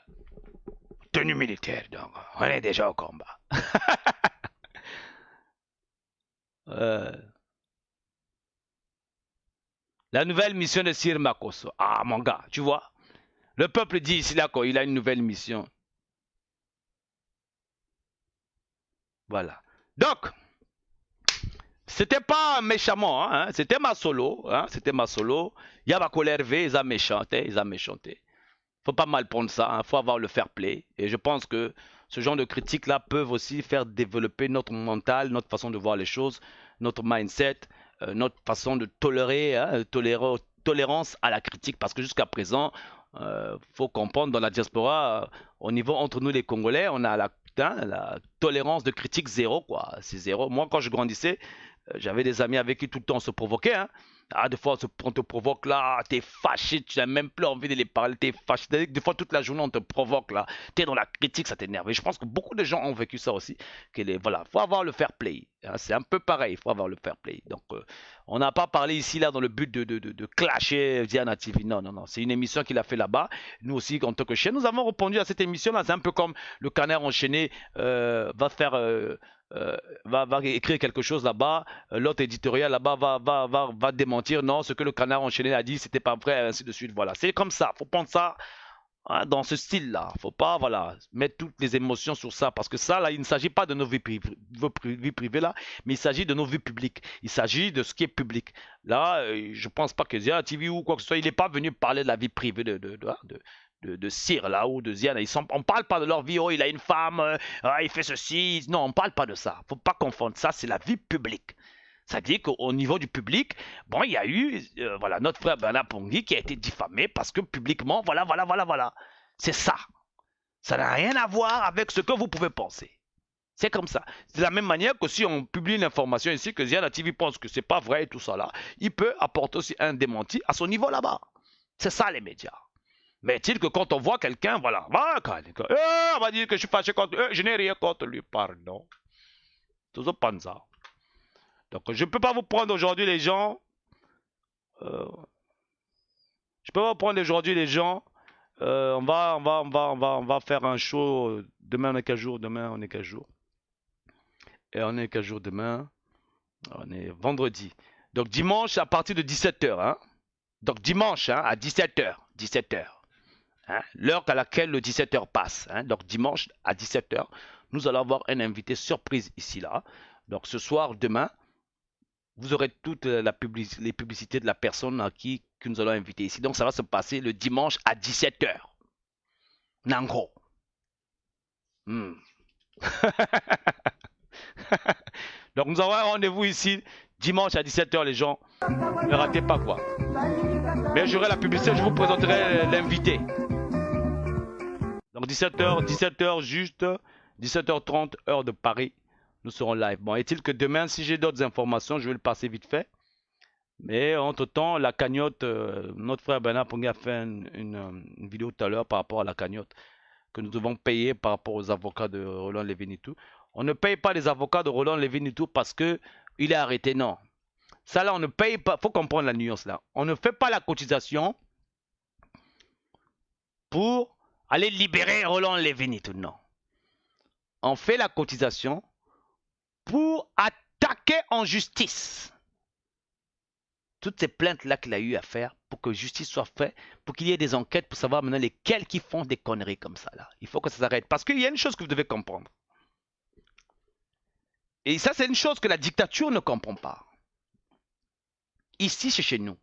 S3: Tenue militaire, donc on est déjà au combat. La nouvelle mission de Sir Makosso. Ah mon gars, tu vois. Le peuple dit ici là qu'il a une nouvelle mission. Voilà. Donc, c'était pas méchamment, hein? C'était ma solo. Hein? C'était ma solo. Il y a ma colère V, ils ont méchanté. Faut pas mal prendre ça, hein? Faut avoir le fair play. Et je pense que ce genre de critiques là peuvent aussi faire développer notre mental, notre façon de voir les choses, notre mindset, notre façon de tolérer, hein, tolérance à la critique. Parce que jusqu'à présent, faut comprendre dans la diaspora, au niveau entre nous les Congolais, on a la tolérance de critique zéro, quoi. C'est zéro. Moi, quand je grandissais, j'avais des amis avec qui tout le temps on se provoquait, hein. Ah, des fois on te provoque là, t'es fâché, tu n'as même plus envie de les parler, t'es fâché. Des fois toute la journée on te provoque là, t'es dans la critique, ça t'énerve. Et je pense que beaucoup de gens ont vécu ça aussi. Voilà, faut avoir le fair play. Hein, c'est un peu pareil, il faut avoir le fair play. Donc on n'a pas parlé ici là dans le but de clasher Diana TV. Non, c'est une émission qu'il a fait là-bas. Nous aussi en tant que chaîne, nous avons répondu à cette émission là. C'est un peu comme le Canard enchaîné va faire... va écrire quelque chose là-bas, l'autre éditorial là-bas va démentir, non, ce que le Canard enchaîné a dit, c'était pas vrai, ainsi de suite. Voilà, c'est comme ça, faut prendre ça, hein, dans ce style-là. Faut pas, voilà, mettre toutes les émotions sur ça, parce que ça, là, il ne s'agit pas de nos vies privées, là, mais il s'agit de nos vies publiques. Il s'agit de ce qui est public. Là, je pense pas que Zia TV ou quoi que ce soit, il n'est pas venu parler de la vie privée de Cyr là ou de Ziana. On parle pas de leur vie, oh il a une femme, il fait ceci. Non, on parle pas de ça. Faut pas confondre ça, c'est la vie publique. Ça dit qu'au niveau du public, bon, il y a eu voilà, notre frère Bernard Pongui qui a été diffamé parce que publiquement, voilà. C'est ça. Ça n'a rien à voir avec ce que vous pouvez penser. C'est comme ça. C'est de la même manière que si on publie l'information ici que Ziana TV pense que c'est pas vrai et tout ça là, il peut apporter aussi un démenti à son niveau là-bas. C'est ça les médias. Mais est-il que quand on voit quelqu'un, voilà, on va dire que je suis fâché contre je n'ai rien contre lui, pardon. Tout ça, panza. Donc je ne peux pas vous prendre aujourd'hui les gens. Je peux pas vous prendre aujourd'hui les gens. On va faire un show. Demain on est quel jour? Demain on est quel jour? Et on est quel jour demain? On est vendredi. Donc dimanche à partir de 17h. Hein? Donc dimanche hein, à 17h. hein, l'heure à laquelle le 17h passe. Hein, donc dimanche à 17h, nous allons avoir un invité surprise ici là. Donc ce soir, demain, vous aurez toutes les publicités de la personne que nous allons inviter ici. Donc ça va se passer le dimanche à 17h. Nango. Donc nous avons un rendez-vous ici dimanche à 17h les gens. Ne ratez pas quoi. Mais j'aurai la publicité, je vous présenterai l'invité. Donc 17h juste, 17h30 heure de Paris, nous serons live. Bon, est-il que demain, si j'ai d'autres informations, je vais le passer vite fait. Mais entre-temps, la cagnotte, notre frère Bernard Pongué a fait une vidéo tout à l'heure par rapport à la cagnotte que nous devons payer par rapport aux avocats de Roland Lévy-Nitou. On ne paye pas les avocats de Roland Lévy-Nitou parce qu'il est arrêté, non. Ça là, on ne paye pas, il faut comprendre la nuance là. On ne fait pas la cotisation pour aller libérer Roland Lévy-Nitou, non. On fait la cotisation pour attaquer en justice toutes ces plaintes-là qu'il a eu à faire pour que justice soit faite, pour qu'il y ait des enquêtes pour savoir maintenant lesquels qui font des conneries comme ça là. Il faut que ça s'arrête. Parce qu'il y a une chose que vous devez comprendre. Et ça, c'est une chose que la dictature ne comprend pas. Ici, c'est chez nous.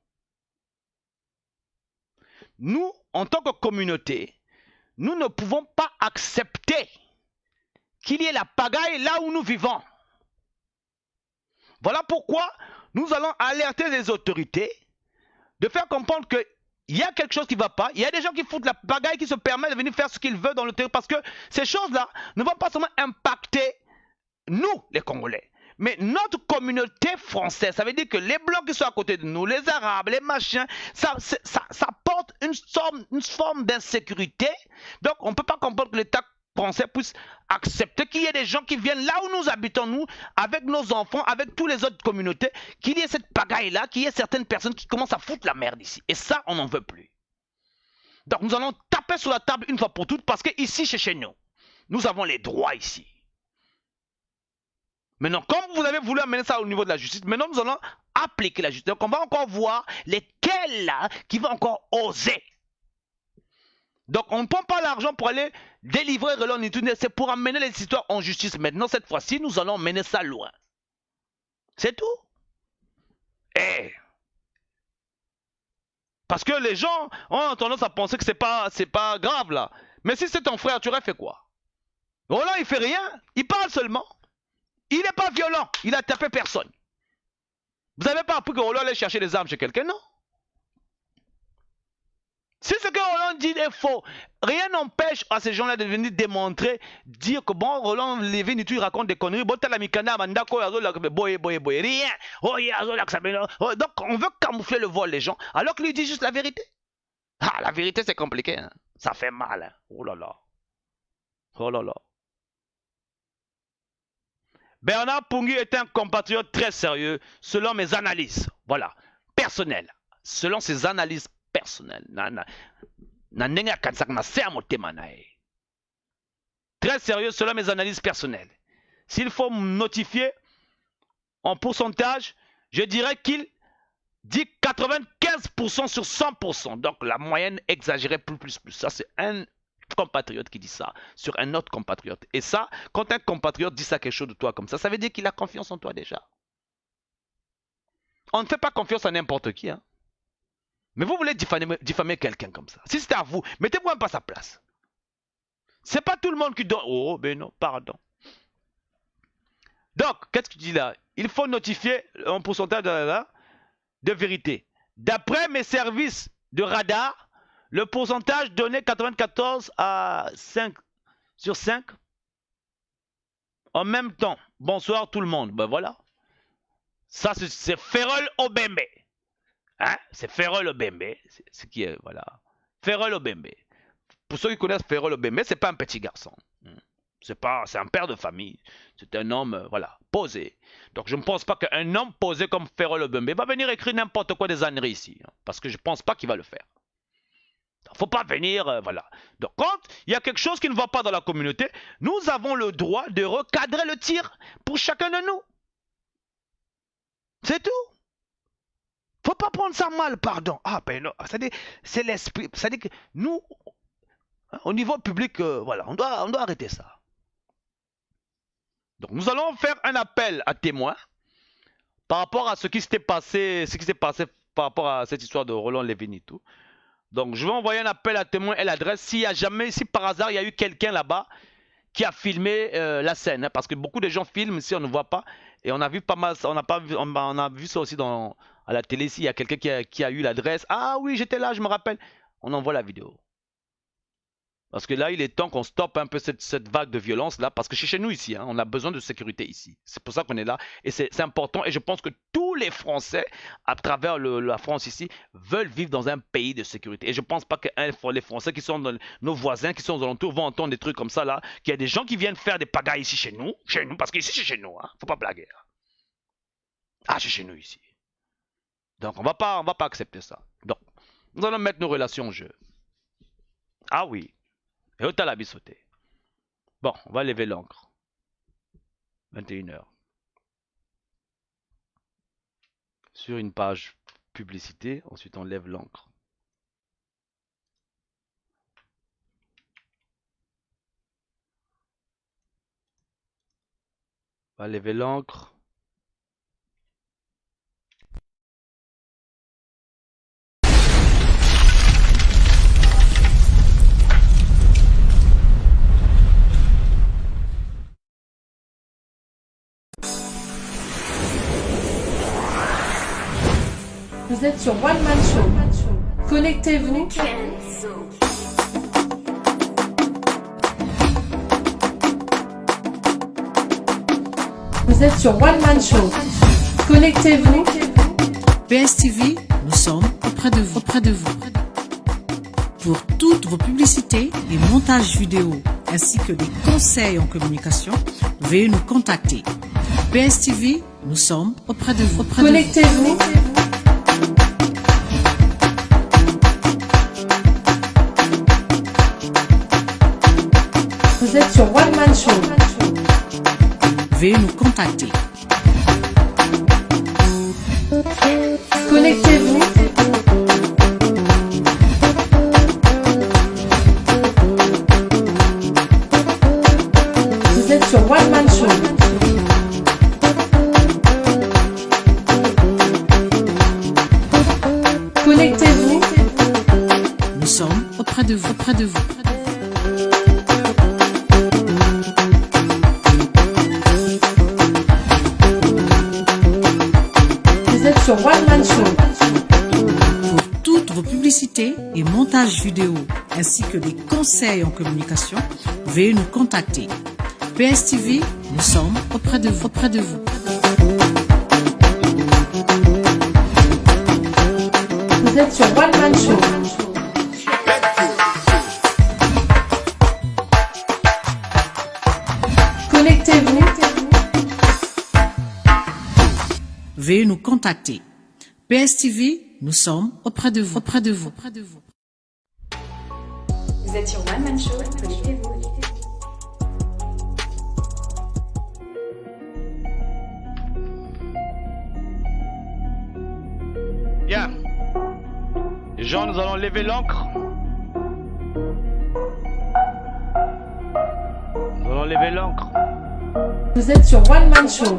S3: Nous, en tant que communauté, nous ne pouvons pas accepter qu'il y ait la pagaille là où nous vivons. Voilà pourquoi nous allons alerter les autorités de faire comprendre qu'il y a quelque chose qui ne va pas. Il y a des gens qui foutent la pagaille, qui se permettent de venir faire ce qu'ils veulent dans le territoire. Parce que ces choses-là ne vont pas seulement impacter nous, les Congolais, mais notre communauté française. Ça veut dire que les blocs qui sont à côté de nous, les Arabes, les machins, ça porte une forme d'insécurité. Donc on ne peut pas comprendre que l'État français puisse accepter qu'il y ait des gens qui viennent là où nous habitons, nous, avec nos enfants, avec toutes les autres communautés, qu'il y ait cette pagaille-là, qu'il y ait certaines personnes qui commencent à foutre la merde ici. Et ça, on n'en veut plus. Donc nous allons taper sur la table une fois pour toutes, parce que ici, chez nous, nous avons les droits ici. Maintenant, comme vous avez voulu amener ça au niveau de la justice, maintenant nous allons appliquer la justice. Donc on va encore voir lesquels là qui vont encore oser. Donc on ne prend pas l'argent pour aller délivrer Roland Lévy-Nitou, c'est pour amener les histoires en justice. Maintenant, cette fois-ci, nous allons mener ça loin. C'est tout. Parce que les gens ont tendance à penser que c'est pas grave là. Mais si c'est ton frère, tu aurais fait quoi? Roland, il fait rien, il parle seulement. Il n'est pas violent, il a tapé personne. Vous n'avez pas appris que Roland allait chercher des armes chez quelqu'un, non? Si ce que Roland dit est faux, rien n'empêche à ces gens-là de venir démontrer, dire que bon, Roland Lévy-Nitou raconte des conneries. Rien. Donc on veut camoufler le vol des gens, alors que lui dit juste la vérité. Ah, la vérité c'est compliqué, hein? Ça fait mal. Hein? Oh là là. Oh là là. Bernard Pongué est un compatriote très sérieux, selon mes analyses. Voilà. Personnelles. Selon ses analyses personnelles. Très sérieux selon mes analyses personnelles. S'il faut me notifier en pourcentage, je dirais qu'il dit 95% sur 100%. Donc la moyenne exagérée plus. Ça c'est un compatriote qui dit ça sur un autre compatriote. Et ça, quand un compatriote dit ça quelque chose de toi comme ça veut dire qu'il a confiance en toi déjà. On ne fait pas confiance à n'importe qui. Hein. Mais vous voulez diffamer quelqu'un comme ça. Si c'était à vous, mettez-vous un peu à sa place. C'est pas tout le monde qui doit... Oh, ben non, pardon. Donc, qu'est-ce que tu dis là? Il faut notifier un pourcentage de vérité. D'après mes services de radar, le pourcentage donné 94 à 5 sur 5. En même temps, bonsoir tout le monde. Ben voilà. Ça, c'est Ferrol Obembe. Hein? C'est Ferrol Obembe. C'est qui est, voilà. Ferrol Obembe. Pour ceux qui connaissent Ferrol Obembe, c'est pas un petit garçon. C'est un père de famille. C'est un homme, voilà, posé. Donc je ne pense pas qu'un homme posé comme Ferrol Obembe va venir écrire n'importe quoi des âneries ici. Hein, parce que je ne pense pas qu'il va le faire. Il ne faut pas venir, voilà. Donc quand il y a quelque chose qui ne va pas dans la communauté, nous avons le droit de recadrer le tir pour chacun de nous. C'est tout. Faut pas prendre ça mal, pardon. Ah ben non, c'est l'esprit. C'est-à-dire que nous, au niveau public, voilà, on doit arrêter ça. Donc nous allons faire un appel à témoins par rapport à ce qui s'était passé, par rapport à cette histoire de Roland Lévin et tout. Donc je vais envoyer un appel à témoins et l'adresse s'il y a jamais, si par hasard il y a eu quelqu'un là-bas qui a filmé la scène, hein, parce que beaucoup de gens filment si on ne voit pas, et on a vu pas mal, on a vu ça aussi à la télé, s'il y a quelqu'un qui a eu l'adresse, ah oui j'étais là, je me rappelle, on envoie la vidéo. Parce que là, il est temps qu'on stoppe un peu cette vague de violence là, parce que chez nous ici, hein, on a besoin de sécurité ici. C'est pour ça qu'on est là, et c'est important, et je pense que tous les Français, à travers la France ici, veulent vivre dans un pays de sécurité. Et je pense pas que les Français qui sont nos voisins, qui sont aux alentours, vont entendre des trucs comme ça là, qu'il y a des gens qui viennent faire des pagailles ici chez nous, parce qu'ici c'est chez nous, hein, faut pas blaguer. Hein. Ah, c'est chez nous ici. Donc on va pas accepter ça. Donc, nous allons mettre nos relations en jeu. Ah oui. Et au talabi sauté. Bon, on va lever l'encre. 21h. Sur une page publicité, ensuite on lève l'encre. On va lever l'encre.
S5: Vous êtes sur One Man Show. Connectez-vous. Vous êtes sur One Man Show. Connectez-vous.
S6: PSTV, nous sommes auprès de vous. Pour toutes vos publicités et montages vidéo, ainsi que des conseils en communication, veuillez nous contacter. PSTV, nous sommes auprès de vous.
S5: Connectez-vous. Vous êtes sur One Man Show.
S6: Veuillez nous contacter.
S5: Connectez-vous. Vous êtes sur One Man Show. Connectez-vous.
S6: Nous sommes auprès de vous.
S5: Sur One Man Show.
S6: Pour toutes vos publicités et montages vidéo, ainsi que des conseils en communication, veuillez nous contacter. PSTV, nous sommes auprès de vous.
S5: Vous êtes sur One Man Show. Connectez-vous.
S6: Veuillez nous contacter. PSTV, nous sommes auprès de vous.
S1: Vous êtes sur One Man Show, connectez-vous.
S3: Bien. Les gens, nous allons lever l'encre.
S5: Vous êtes sur One Man Show.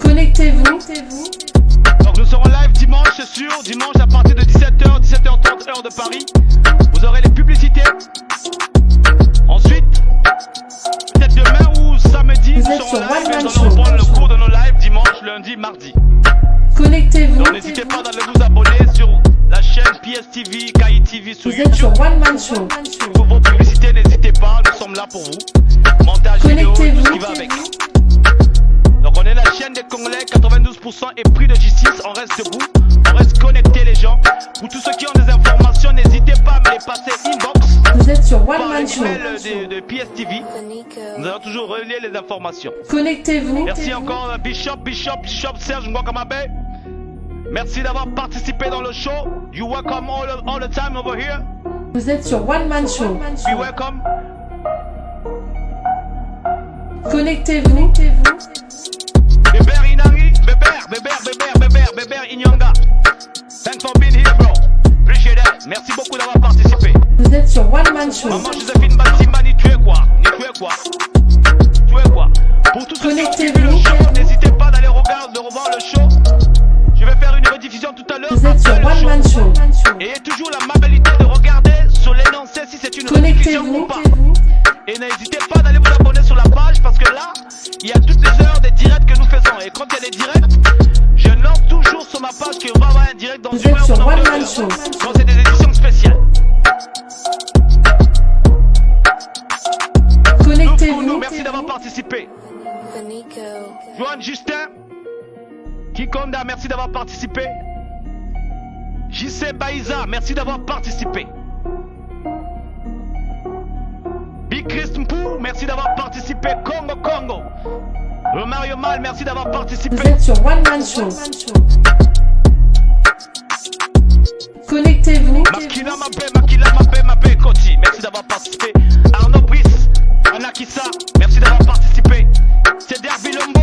S5: Connectez-vous.
S3: Donc nous serons live dimanche, c'est sûr. Dimanche à partir de 17h, 17h30 heure de Paris. Vous aurez les publicités. Ensuite, peut-être demain ou samedi, nous serons live et nous allons prendre le cours de nos lives dimanche, lundi, mardi.
S5: Connectez-vous.
S3: Donc n'hésitez pas d'aller vous abonner sur la chaîne PSTV, KITV sur YouTube.
S5: Vous êtes sur One Man Show.
S3: Pour vos publicités, n'hésitez pas, nous sommes là pour vous. Montage vidéo, tout ce qui va avec. Donc on est la chaîne des Congolais, 92% est pris de justice, on reste debout, on reste connecté les gens. Pour tous ceux qui ont des informations, n'hésitez pas à me les passer inbox.
S5: Vous êtes sur One Man Show.
S3: De PSTV, nous allons toujours relier les informations.
S5: Connectez-vous.
S3: Merci encore Bishop Serge Ngwakamabe. Merci d'avoir participé dans le show. You welcome all the time over here.
S5: Vous êtes sur One Man Show.
S3: Be welcome.
S5: Connectez-vous.
S3: Bébert Inari, Bébert Inyanga. Thanks for being here, bro. Appreciate that. merci beaucoup d'avoir participé.
S5: Vous êtes sur One Man Show.
S3: Maman Joséphine Batimba, ni tu es quoi? Ni tu es quoi? Tu es quoi? Pour tous ceux qui ont suivi le show, n'hésitez pas d'aller revoir le show. Je vais faire une rediffusion tout à l'heure.
S5: Vous êtes sur One Man Show.
S3: Et toujours l'amabilité de regarder sur l'énoncé si c'est une rediffusion ou pas. Et n'hésitez pas d'aller vous abonner sur la page parce que là, il y a toutes les heures des directs que nous faisons. Et quand il y a des directs, je lance toujours sur ma page qu'on va avoir un direct dans
S5: une heure ou dans 2 heures.
S3: Quand c'est des éditions spéciales.
S5: Connectez-vous.
S3: Merci d'avoir participé. Joanne Justin. Kikonda, merci d'avoir participé. JC Baïza, merci d'avoir participé. Big Christ Mpou, merci d'avoir participé. Congo. Mario Mal, merci d'avoir participé.
S5: Vous êtes sur One Man Show. Connectez-vous.
S3: Makila Mapé, Koti, merci d'avoir participé. Arnaud Brice, Anakissa, merci d'avoir participé. Cédric Bilombo,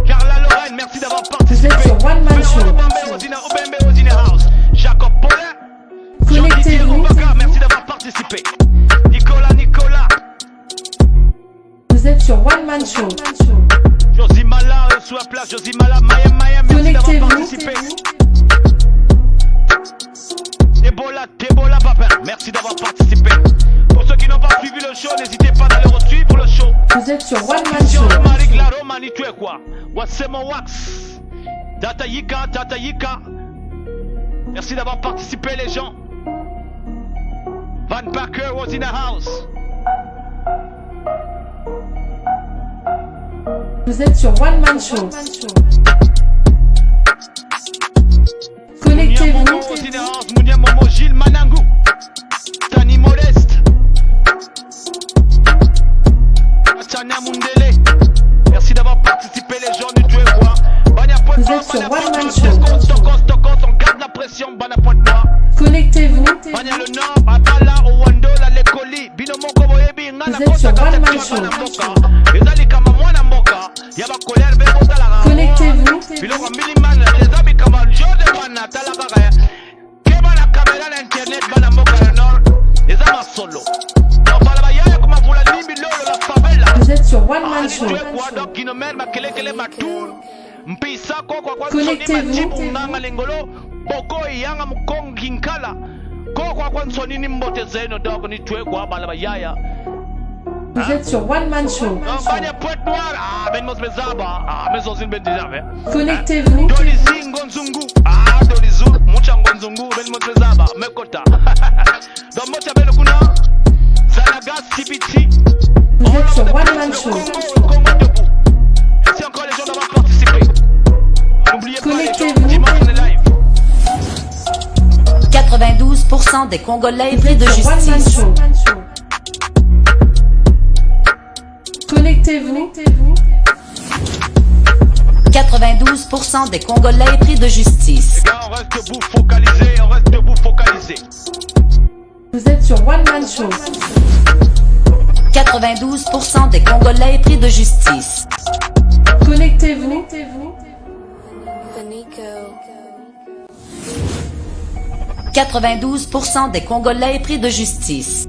S3: Carla Lorraine, merci d'avoir participé.
S5: Vous êtes sur One Man Show.
S3: Jacob Paulin,
S5: connectez-vous.
S3: Merci d'avoir participé. Nicolas.
S5: Vous êtes sur One Man Show.
S3: Josimala, sous la place, Josimala, Maya, merci d'avoir participé. Débola Papin, merci d'avoir participé. Pour ceux qui n'ont pas suivi le show, n'hésitez pas d'aller suivre le show.
S5: Vous êtes sur One Man Show.
S3: Marie Laroma, ni tu es quoi? Wassemo Wax, Tata Yika. Merci d'avoir participé, les gens. Van Parker was in the house.
S5: Vous êtes sur One Man Show. Connectez-vous.
S3: Mounia Momo, Gilles Manangou, Tani Modeste, Tania Mundele. Merci d'avoir participé, les gens du Tué quoi.
S5: Vous êtes sur One Man Show.
S3: On garde la pression, Bana Pointe-Noire.
S5: Connectez-vous.
S3: Banya le Nord, Abala, Owando, la Lekoli, Binomoko Boyebi, Ngana,
S5: vous êtes sur One Man Show. Connectez-vous. Vous êtes sur One Man Show. Connectez-vous. Vous êtes sur One Man Show. Connectez-vous. Vous êtes sur One Man Show.
S3: Merci encore les gens d'avoir participé. N'oubliez pas les gens, dimanche on est live.
S7: 92% des Congolais pris de justice.
S5: Connectez-vous.
S7: 92% des Congolais pris de justice.
S3: Les gars, on reste debout, focalisé,
S5: Vous êtes sur One Man Show.
S7: 92% des Congolais pris de justice.
S5: Connectez-vous.
S7: 92% des Congolais pris de justice.